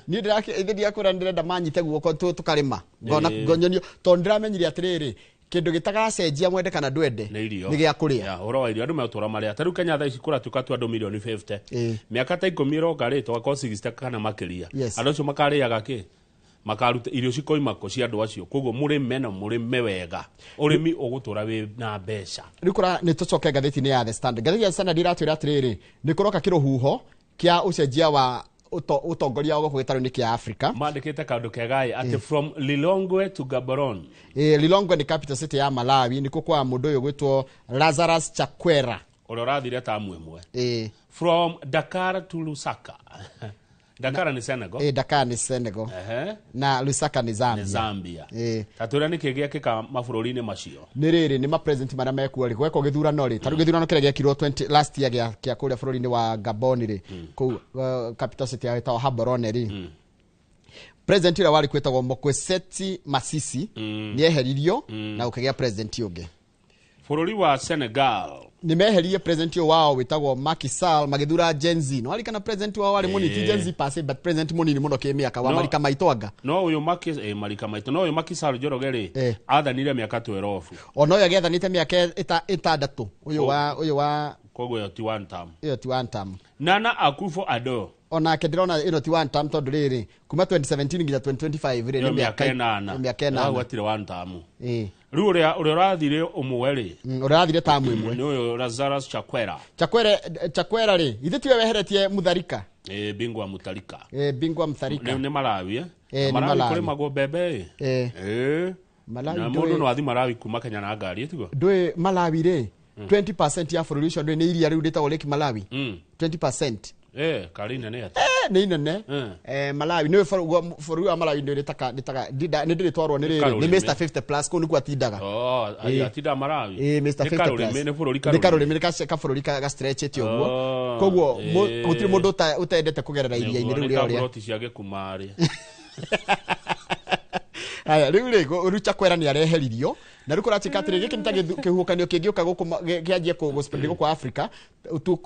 Speaker 2: ni ndirakithia kura ndirenda manyite guoko tukarima ngona ngonyonio to ndiramenyire atiriri kindu gitagacenjia mwende kana ndwende ni gia kuria
Speaker 1: oro wa irio andu metora maria taru Kenya tha ikura tuka tu andu milioni 50 miaka ta 10 iroka ri to ko 60 kana makiria andu acio makariaga ki makaruta irio cikoimako cia andu acio koguo murime na murime wega urimi ugutura wi na mbeca
Speaker 2: rikura ni tucoke ngatheti ni ya The Standard ngatheti ya Standard iratwira atiriri ni kuroka kiruhuho kia ucenjia wa utongoria wa gwitaro ni kia Africa
Speaker 1: mandikite kandu kegai ati from Lilongwe to Gaborone
Speaker 2: Lilongwe ni capital city ya Malawi ni kwa mundu uyu gwitwo Lazarus Chakwera
Speaker 1: uri rathire ta mwemwe from Dakar to Lusaka Dakar ni Senegal
Speaker 2: Dakar ni Senegal na Lusaka ni
Speaker 1: Zambia tatura ni kigia kika mabũrũri-inĩ macio
Speaker 2: ni riri ni ma president mara mekuo ri gweko githurano ri taru githurano kire giakirwo 20 last year kia kuria bũrũri-inĩ wa Gabon ri ku capital city ya ta Gaborone ri president ira wari kwetagwo Mokweseti Masisi ni eheririo na ukagia president ungi
Speaker 1: bũrũri wa Senegal
Speaker 2: ni meherie president wao witagwo Macky Sall magithura Gen Z no ali kana president wao wali muni ti Gen Z passe but president muni ni muno kemiaka wa Marika Maitwanga
Speaker 1: no uyu Macky Marika Maito no uyu Macky Sall jorogeri athanire miaka 12
Speaker 2: ono yo gethanite miaka itandatu uyu wa
Speaker 1: koguo yo ti one term Nana Akufo-Addo
Speaker 2: ona kedirona ino ti one term tondu riri kuma 2017 nginya 2025 ri ni miaka 8
Speaker 1: watire one term riu uria urathire umwe ri
Speaker 2: urathire tamu imwe
Speaker 1: ni uyu Lazarus
Speaker 2: Chakwera ri ithe tiwe weheretie Mutharika
Speaker 1: bingwa Mutharika
Speaker 2: bingwa Mutharika
Speaker 1: ni Malawi
Speaker 2: Malawi
Speaker 1: kuri mago bebe Malawi na mundu no athi Malawi kuma Kenya na ngari etigo
Speaker 2: ndwe Malawi ri 20% ya bũrũri ũcio ndwe ni iria riu ritagwo Lake Malawi 20%
Speaker 1: karine ne ati
Speaker 2: ni nene Malawi ni bũrũri wa Malawi ndwe ritaka ni ndiritwarwo ni riri ni Mr 50 plus ko niku atindaga
Speaker 1: atinda Malawi
Speaker 2: Mr 50 plus
Speaker 1: ni bũrũri
Speaker 2: ka bũrũri ka stretch eti ũguo koguo gutiri mundu utendete kugerera iria-inĩ riu ria
Speaker 1: roti cia gikumari
Speaker 2: aya riu Chakwera ni areheririo na riu kuratika atiri giki nitage kihukanio kingioka gianjie guspread guku Africa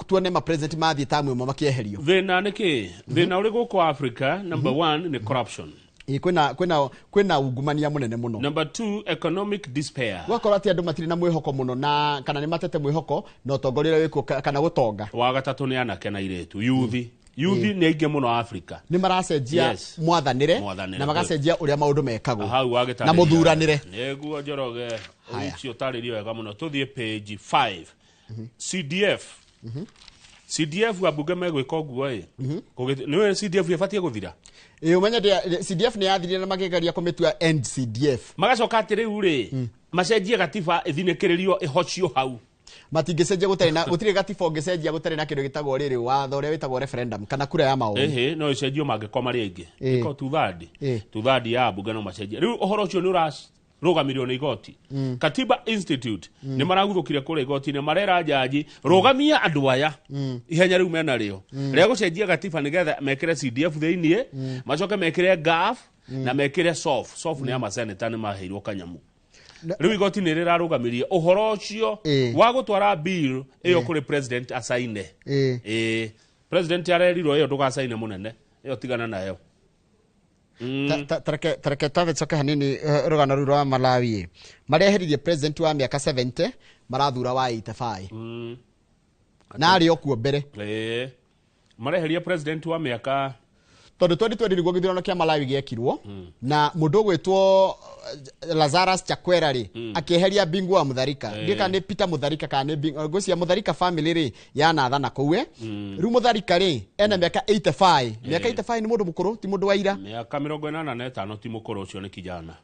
Speaker 2: tuone ma president mathi tamu mo makieherio
Speaker 1: thina niki thina uri guku Africa number 1 ni corruption
Speaker 2: kwina ungumania munene muno.
Speaker 1: Number 2, economic despair.
Speaker 2: Gwakora ati andu matiri na mwihoko muno na kana ni matete mwihoko no utongorire wiko kana gutonga.
Speaker 1: Wa gatatu ni anake na iretu youth ni ainge muno Africa.
Speaker 2: Ni maracenjia mwathanire na magacenjia uria maundu mekagwo na muthuranire.
Speaker 1: Neguo Njoroge ucio taririo wega muno. Tuthie page 5. CDF. CDF abunge megwika guo niwe CDF yabatie guthira.
Speaker 2: Umenya CDF ni yathirire na magegaria kumitua end CDF.
Speaker 1: Magacoka atiriu ri macenjie gatiba ithinekererio ihocio hau.
Speaker 2: Matingecenjia gutire gatiba ungecenjia gutire na kindu gitagwo riri watho uria witagwo referendum kana kura ya maoni.
Speaker 1: No icenjio mangekoma ringi. Iko tuthadi ya abunge no macenjia. Riu uhoro ucio ni uras rugamirio ni igoti. Katiba Institute ni maraguthukire kure igoti ni marera jaji rugamia andu aya ihenya riu mena rio ria gucenjia gatiba nigetha mekire CDF theinie macoke mekire GAF na mekire SOF ni ama senator ni maheirwo kanyamu. Riu igoti ni rirarugamirie uhoro ucio wa gutwara bill iyo kuri president asaine. President arerirwo iyo ndugasaine munene iyo tigana nayo.
Speaker 2: Tareke tavetsoke hanini rugano rwa Malawi mareheririe president wa miaka 70 marathura wa 85 na ari okuo mbere
Speaker 1: mareheria president wa miaka
Speaker 2: tondu 2020 niguo githurano kia Malawi giekirwo na mundu gwitwo Lazarus Chakwera ri akieheria Bingu wa Mutharika ndika ni Peter Mutharika kana ni Bingu gocia Mutharika family ri yana thana kuwe riu Mutharika ri ena miaka 85 miaka 85 ni mundu mukuru ti mundu wa ira
Speaker 1: miaka 85 ti mukuru ucio ni kijana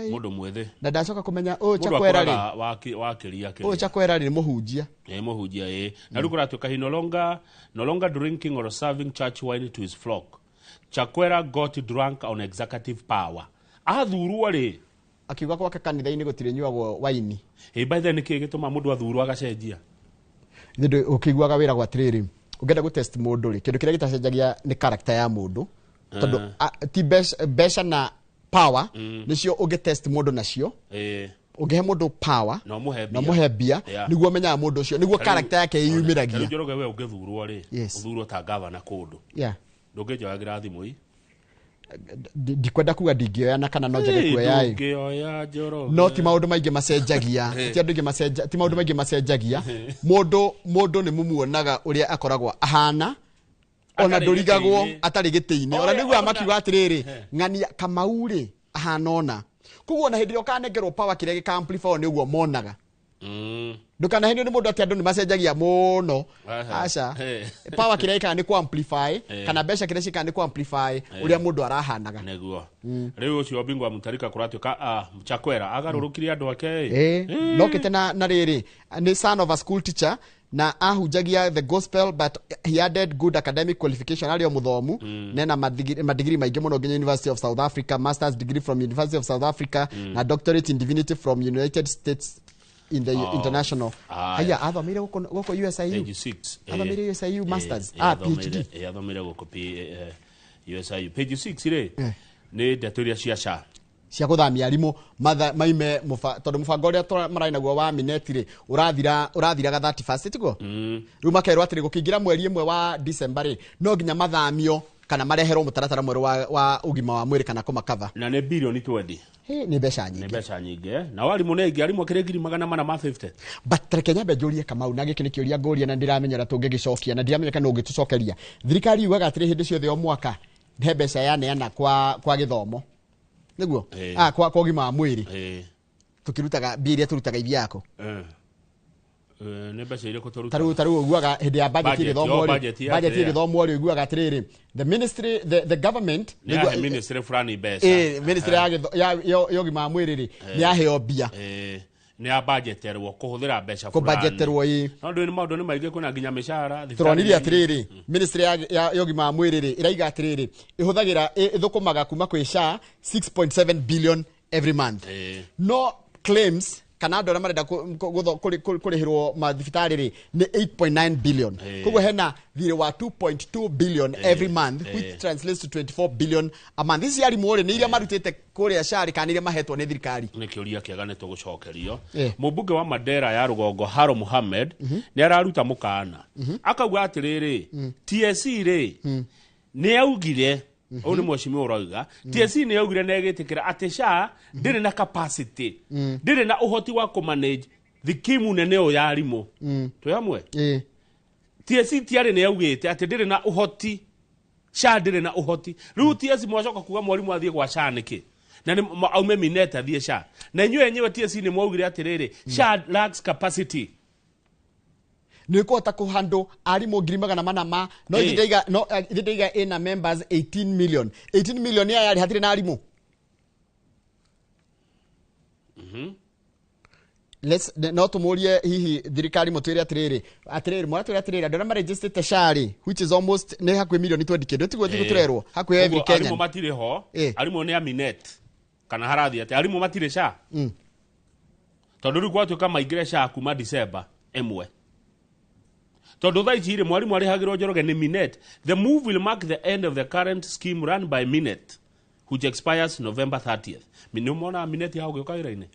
Speaker 1: mundu mwethe
Speaker 2: na ndacoka kumenya Chakwera ri
Speaker 1: wakiria
Speaker 2: Chakwera ri muhunjia
Speaker 1: muhunjia na riu kuratuka he no longer drinking or serving church wine to his flock. Chakwera got drunk on executive power. Athurwa ri
Speaker 2: akiuga kwa kanitha-ini gutire nyuagwo waini.
Speaker 1: By then niki gituma mundu athurwa agacenjia.
Speaker 2: Ndio ukiguaga wira gwa tiriri. Ugenda gutest mundu ri kindu kiria gitacenjagia ni character ya mundu. Tondu ti besha na power nicio ugetest mundu nacio. Ugehe mundu power
Speaker 1: no
Speaker 2: muhe bia niguo menya mundu ucio niguo character yake yumiragia.
Speaker 1: Njoroge we ugethurwo ri uthurwo ta governor kundu. Ndungejoyagira thimu ii
Speaker 2: ndikwenda kuga ndingioya na kana no njage kuoya no ti maundu maingi macenjagia ti andu ingi macenjagia ti maundu maingi macenjagia mundu ni mumuonaga uria akoragwo ahana ona ndurigagwo atari gitiine ona niguo amakiuga atiriri ng'ania Kamauri ahana ona kuguo na hindi ukanengerwo power kiria gika amplify niguo monaga ndukana hindi ni mundu ati andu ni macenjagia muno aca power kiria gika ni ku amplify kana besha kiria gika ni ku amplify uria mundu arahanaga
Speaker 1: neguo riu ucio Bingu wa Mutharika kuratuka Chakwera agarurukire andu ake
Speaker 2: lokete na riri ni son of a school teacher na ahunjagia the gospel but he added good academic qualification alio muthomu nena madigiri maingi muno nginya University of South Africa, master's degree from University of South Africa na doctorate in divinity from United States in the international. Haya athomire goko USIU
Speaker 1: page 6
Speaker 2: athomire USIU masters PhD
Speaker 1: athomire goko USIU page 6 ri ni ndaturia cia
Speaker 2: guthamia arimu maime tondu mubango uria maraina guo wa mineti ri urathiraga 31st tiguo riu makerwo atiri gukingira mweri imwe wa December ri no nginya mathamio kana mareherwo mutaratara mweru wa ugima wa mwiri kana kumakava
Speaker 1: na ne billion 20
Speaker 2: ni besha nyingi
Speaker 1: na walimu negi arimu akirengiri 450
Speaker 2: but Kenya bejurie Kamau na giki nikiuria ngoria na ndiramenyera tungigicokia na ndiramenya kana ungitucokeria thirikari yugaga atiri hindi ciothe o mwaka he besha yaneana kwa githomo niguo kwa ugima wa mwiri tukirutaga biria turutaga ivyako
Speaker 1: ne besha ile kutoruta
Speaker 2: taru uguaga hindi ya budget ile githomo ri uguaga atiriri the ministry the government
Speaker 1: niguo ministry fulani besha
Speaker 2: ministry ya ugima wa mwiri ri ni aheo bia
Speaker 1: ni a budgeterwo kuhuthira besha
Speaker 2: fulani ko budgeterwo
Speaker 1: no ndu ni maundu ni maige kuna nginya mishahara
Speaker 2: turonire atiriri ministry ya ugima wa mwiri ri iraiga atiriri ihuthagira ithukumaga kuma kwi SHA 6.7 billion every month no claims kana andå arä a marenda kå rä hä rwo mathibitari rä nä 8.9 billion koguo hena thirä wa 2.2 billion every month which translates to 24 billion a month. Ici arimå rä nä iria marutä te kå rä a cari kana iria mahetwo nä thirikari
Speaker 1: nä kä å ria kä aga nä tå gå cokerio mũmbunge wa Mandera ya Rũgongo Haro Mohamed nä araruta må kana akauga atä rä rä TSC rä nä augire o ni mweshimiwa urauga TSC ni yaugire na egitikira ati SHA ndire na capacity ndire na uhoti wa ku manage thikimu nene o ya arimu tuyamwe TSC tiari ni yaugite ati ndire na uhoti SHA ndire na uhoti riu TSC mwacoka kuga mwarimu athie gwa SHA niki na ni aume mineta athie SHA na nywe enyewe TSC ni mwaugire atiriri SHA lacks capacity
Speaker 2: ni kuhota kuhandle arimu 800 no ithiga ina members 18 million ya yari hatire na arimu let's no tumurie hihi thirikari mutwire atiriri mwatwire atiriri andora ma registered SHA which is almost ne hakwe million 20 kendo tiguo thiguturerwo hakwe every Kenya
Speaker 1: arimu matire ho arimu ne aminet kana harathi ati arimu matire SHA tondu ri gwatuka maingire SHA kuma December emwe tondu thaicire mwarimu arihagirwo Njoroge ni Minet. The move will mark the end of the current scheme run by Minet, which expires November 30th. Minumona Minet ya ugeuka iraine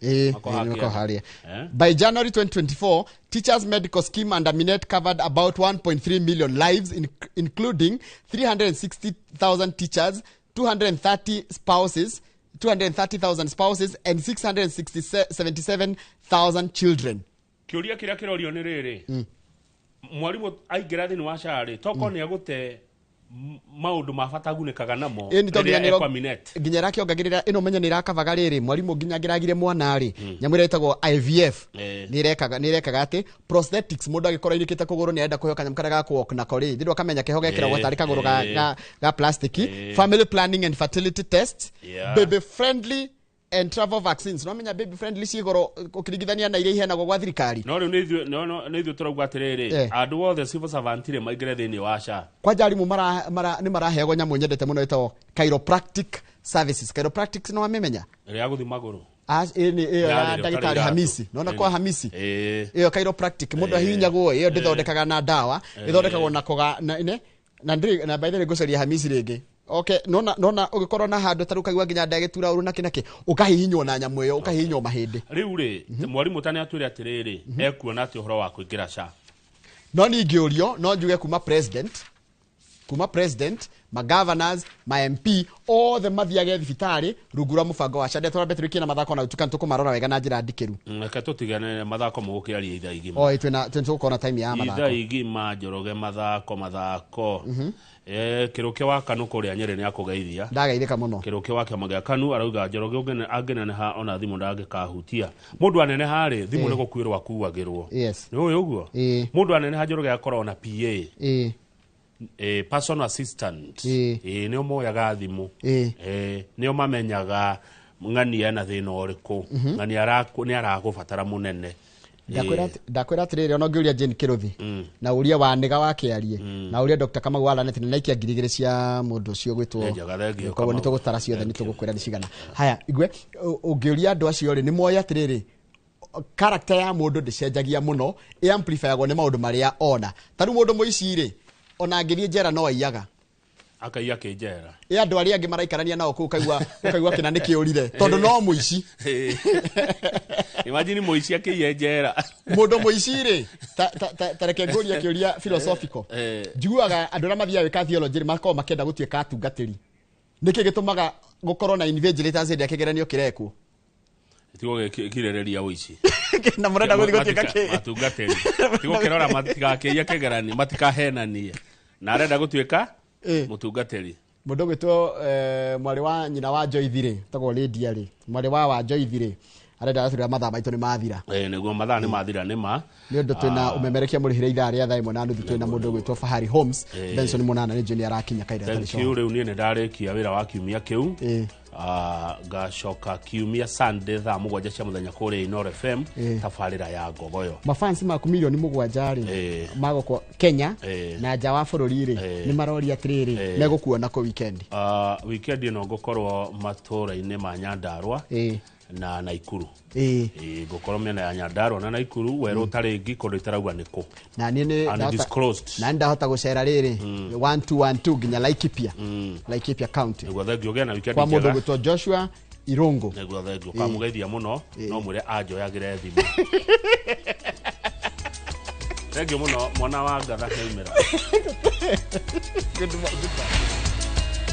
Speaker 2: by January 2024. Teachers medical scheme under Minet covered about 1.3 million lives, including 360,000 teachers, 230,000 spouses and 677,000 children.
Speaker 1: Kiuria kira kirorio ni riri mwarimu aingira thini wa SHA ri toko ni agute maundu mabatagunikaga namo
Speaker 2: kwa Minet nginya rakiongagirira ino menya ni rakavaga riri mwarimu nginya ngiragire mwana ri nyamu retagwo IVF ni rekaga ati prosthetics mundu agikora irikite kuguru ni enda kuhoka nyamkara ga kuok na kori ndirwo kamenya kehoga kira gwatari kaguru ga plastiki family planning and fertility tests baby friendly and travel vaccines no menya baby friendly sigoro ukirigithania na ile ihena gwa thirikari
Speaker 1: no ri no ithu turauga atiriri andu othe civil servant ire maigire thini wa SHA
Speaker 2: kwa jarimu ni marahego nyamu nyendete muno ito chiropractic services. Chiropractic no amemenya
Speaker 1: ri aguthi maguru
Speaker 2: ya ndagitari Hamisi nona kwa Hamisi iyo chiropractic mundu ahinyagwo iyo ndithondekaga na dawa ithondekagwo na koga na by the way goceria Hamisi ringi okay nona ugikorwo na handu tarukaigwa nginya ndagitura uru naki ukahihinywo na nyamu iyo ukahihinywo mahindi
Speaker 1: riu ri mwarimu tani atwire atiriri ekuona ati uhoro wa kuingira SHA
Speaker 2: no ni ngiurio no njuge kuma president ma governors ma MP all the mathiage thibitari rugura mubango wa SHA ndetora beturiki na mathako na utukan tukumarora wega na njira ndikiru
Speaker 1: ka tutigane mathako mugukiaria itha igima
Speaker 2: oi twina tukona time ya mathako
Speaker 1: itha igima Njoroge mathako kiruke wa kanu kuria Nyeri ni akugeithia
Speaker 2: ndagaithika muno
Speaker 1: kiruke wa kiama gia kanu arauga Njoroge angene ha ona thimu ndagikahutia mundu anene hari thimu ni gukwirwa kuwagirwo ni uyu uguo mundu anene ha Njoroge akorwo na PA personal assistant ni omoyaga thimu ni omamenyaga ng'ania na thina uriku ng'ania ni aragubatara munene
Speaker 2: ndakwira atiriri ona ngiuria Jane Kiruthi na uria waniga wakiarie na uria Dr. Kamau Walaneti na ikia ngirigire cia mundu cio gwitwo kwa ni tugutara ciothe ni tugukwira ni cigana haya igwe ungiuria andu acio ri ni moya atiriri character ya mundu ndicenjagia muno amplifyagwo ni maundu maria ona taru mundu muici ri ona ngirie njera no aiyaga
Speaker 1: akaiya kinjera
Speaker 2: andu aria angi maraikarania nao kukaigwa kina ni kiurire tondu no muici
Speaker 1: imagine muici akiye njera
Speaker 2: mundu muici ri tareke ngoria kiuria philosophical njuaga andu aria mathia wika theology makao makenda gutwika atungatiri niki gitumaga gukorwo na invigilators ndia kigeranio kirekwo
Speaker 1: tigo kirereria uici
Speaker 2: na murenda gutwika
Speaker 1: atungatiri tigo kirora matikakiya kigerani matikahenanie na arenda gutwika mutungatiri
Speaker 2: mundu gwitwo mwari wa nyina wa Joythire tagwo Lydia ri mwari wa Joythire arenda atura mathaa maitu ni mathira
Speaker 1: niguo mathaa ni mathira ni ma
Speaker 2: ni undu twina umemerekia murihire ithaa ria thaa 1:30 twina mundu gwitwo Fahari Homes Benson Munana ni juni arakinya kaira tari
Speaker 1: show riu ni ndarikia wira wa kiumia kiu gacoka kiumia Sunday thaa 7 cia muthenya kuri Inoro FM tafarira ya Ngogoyo
Speaker 2: mafansi maku milioni 7 ri magoko Kenya na nja wa bururi ri ni marori atiriri megukuona ko weekend
Speaker 1: weekend ino ngukorwo matura-ini ma Nyandarua na Naikuru gukorwo mena ya Nyandarua na Naikuru weru taringi kundu itarauga niku
Speaker 2: na ni
Speaker 1: undisclosed
Speaker 2: na ndahota gucera riri 1212 nginya Laikipia county
Speaker 1: niguo thengio gena weekend
Speaker 2: kwa mundu gwitwo Joshua Irungu
Speaker 1: niguo thengio kamugeithia muno no mwire anjoyagire thimu thengio muno mwana wa ngatha heimera
Speaker 2: good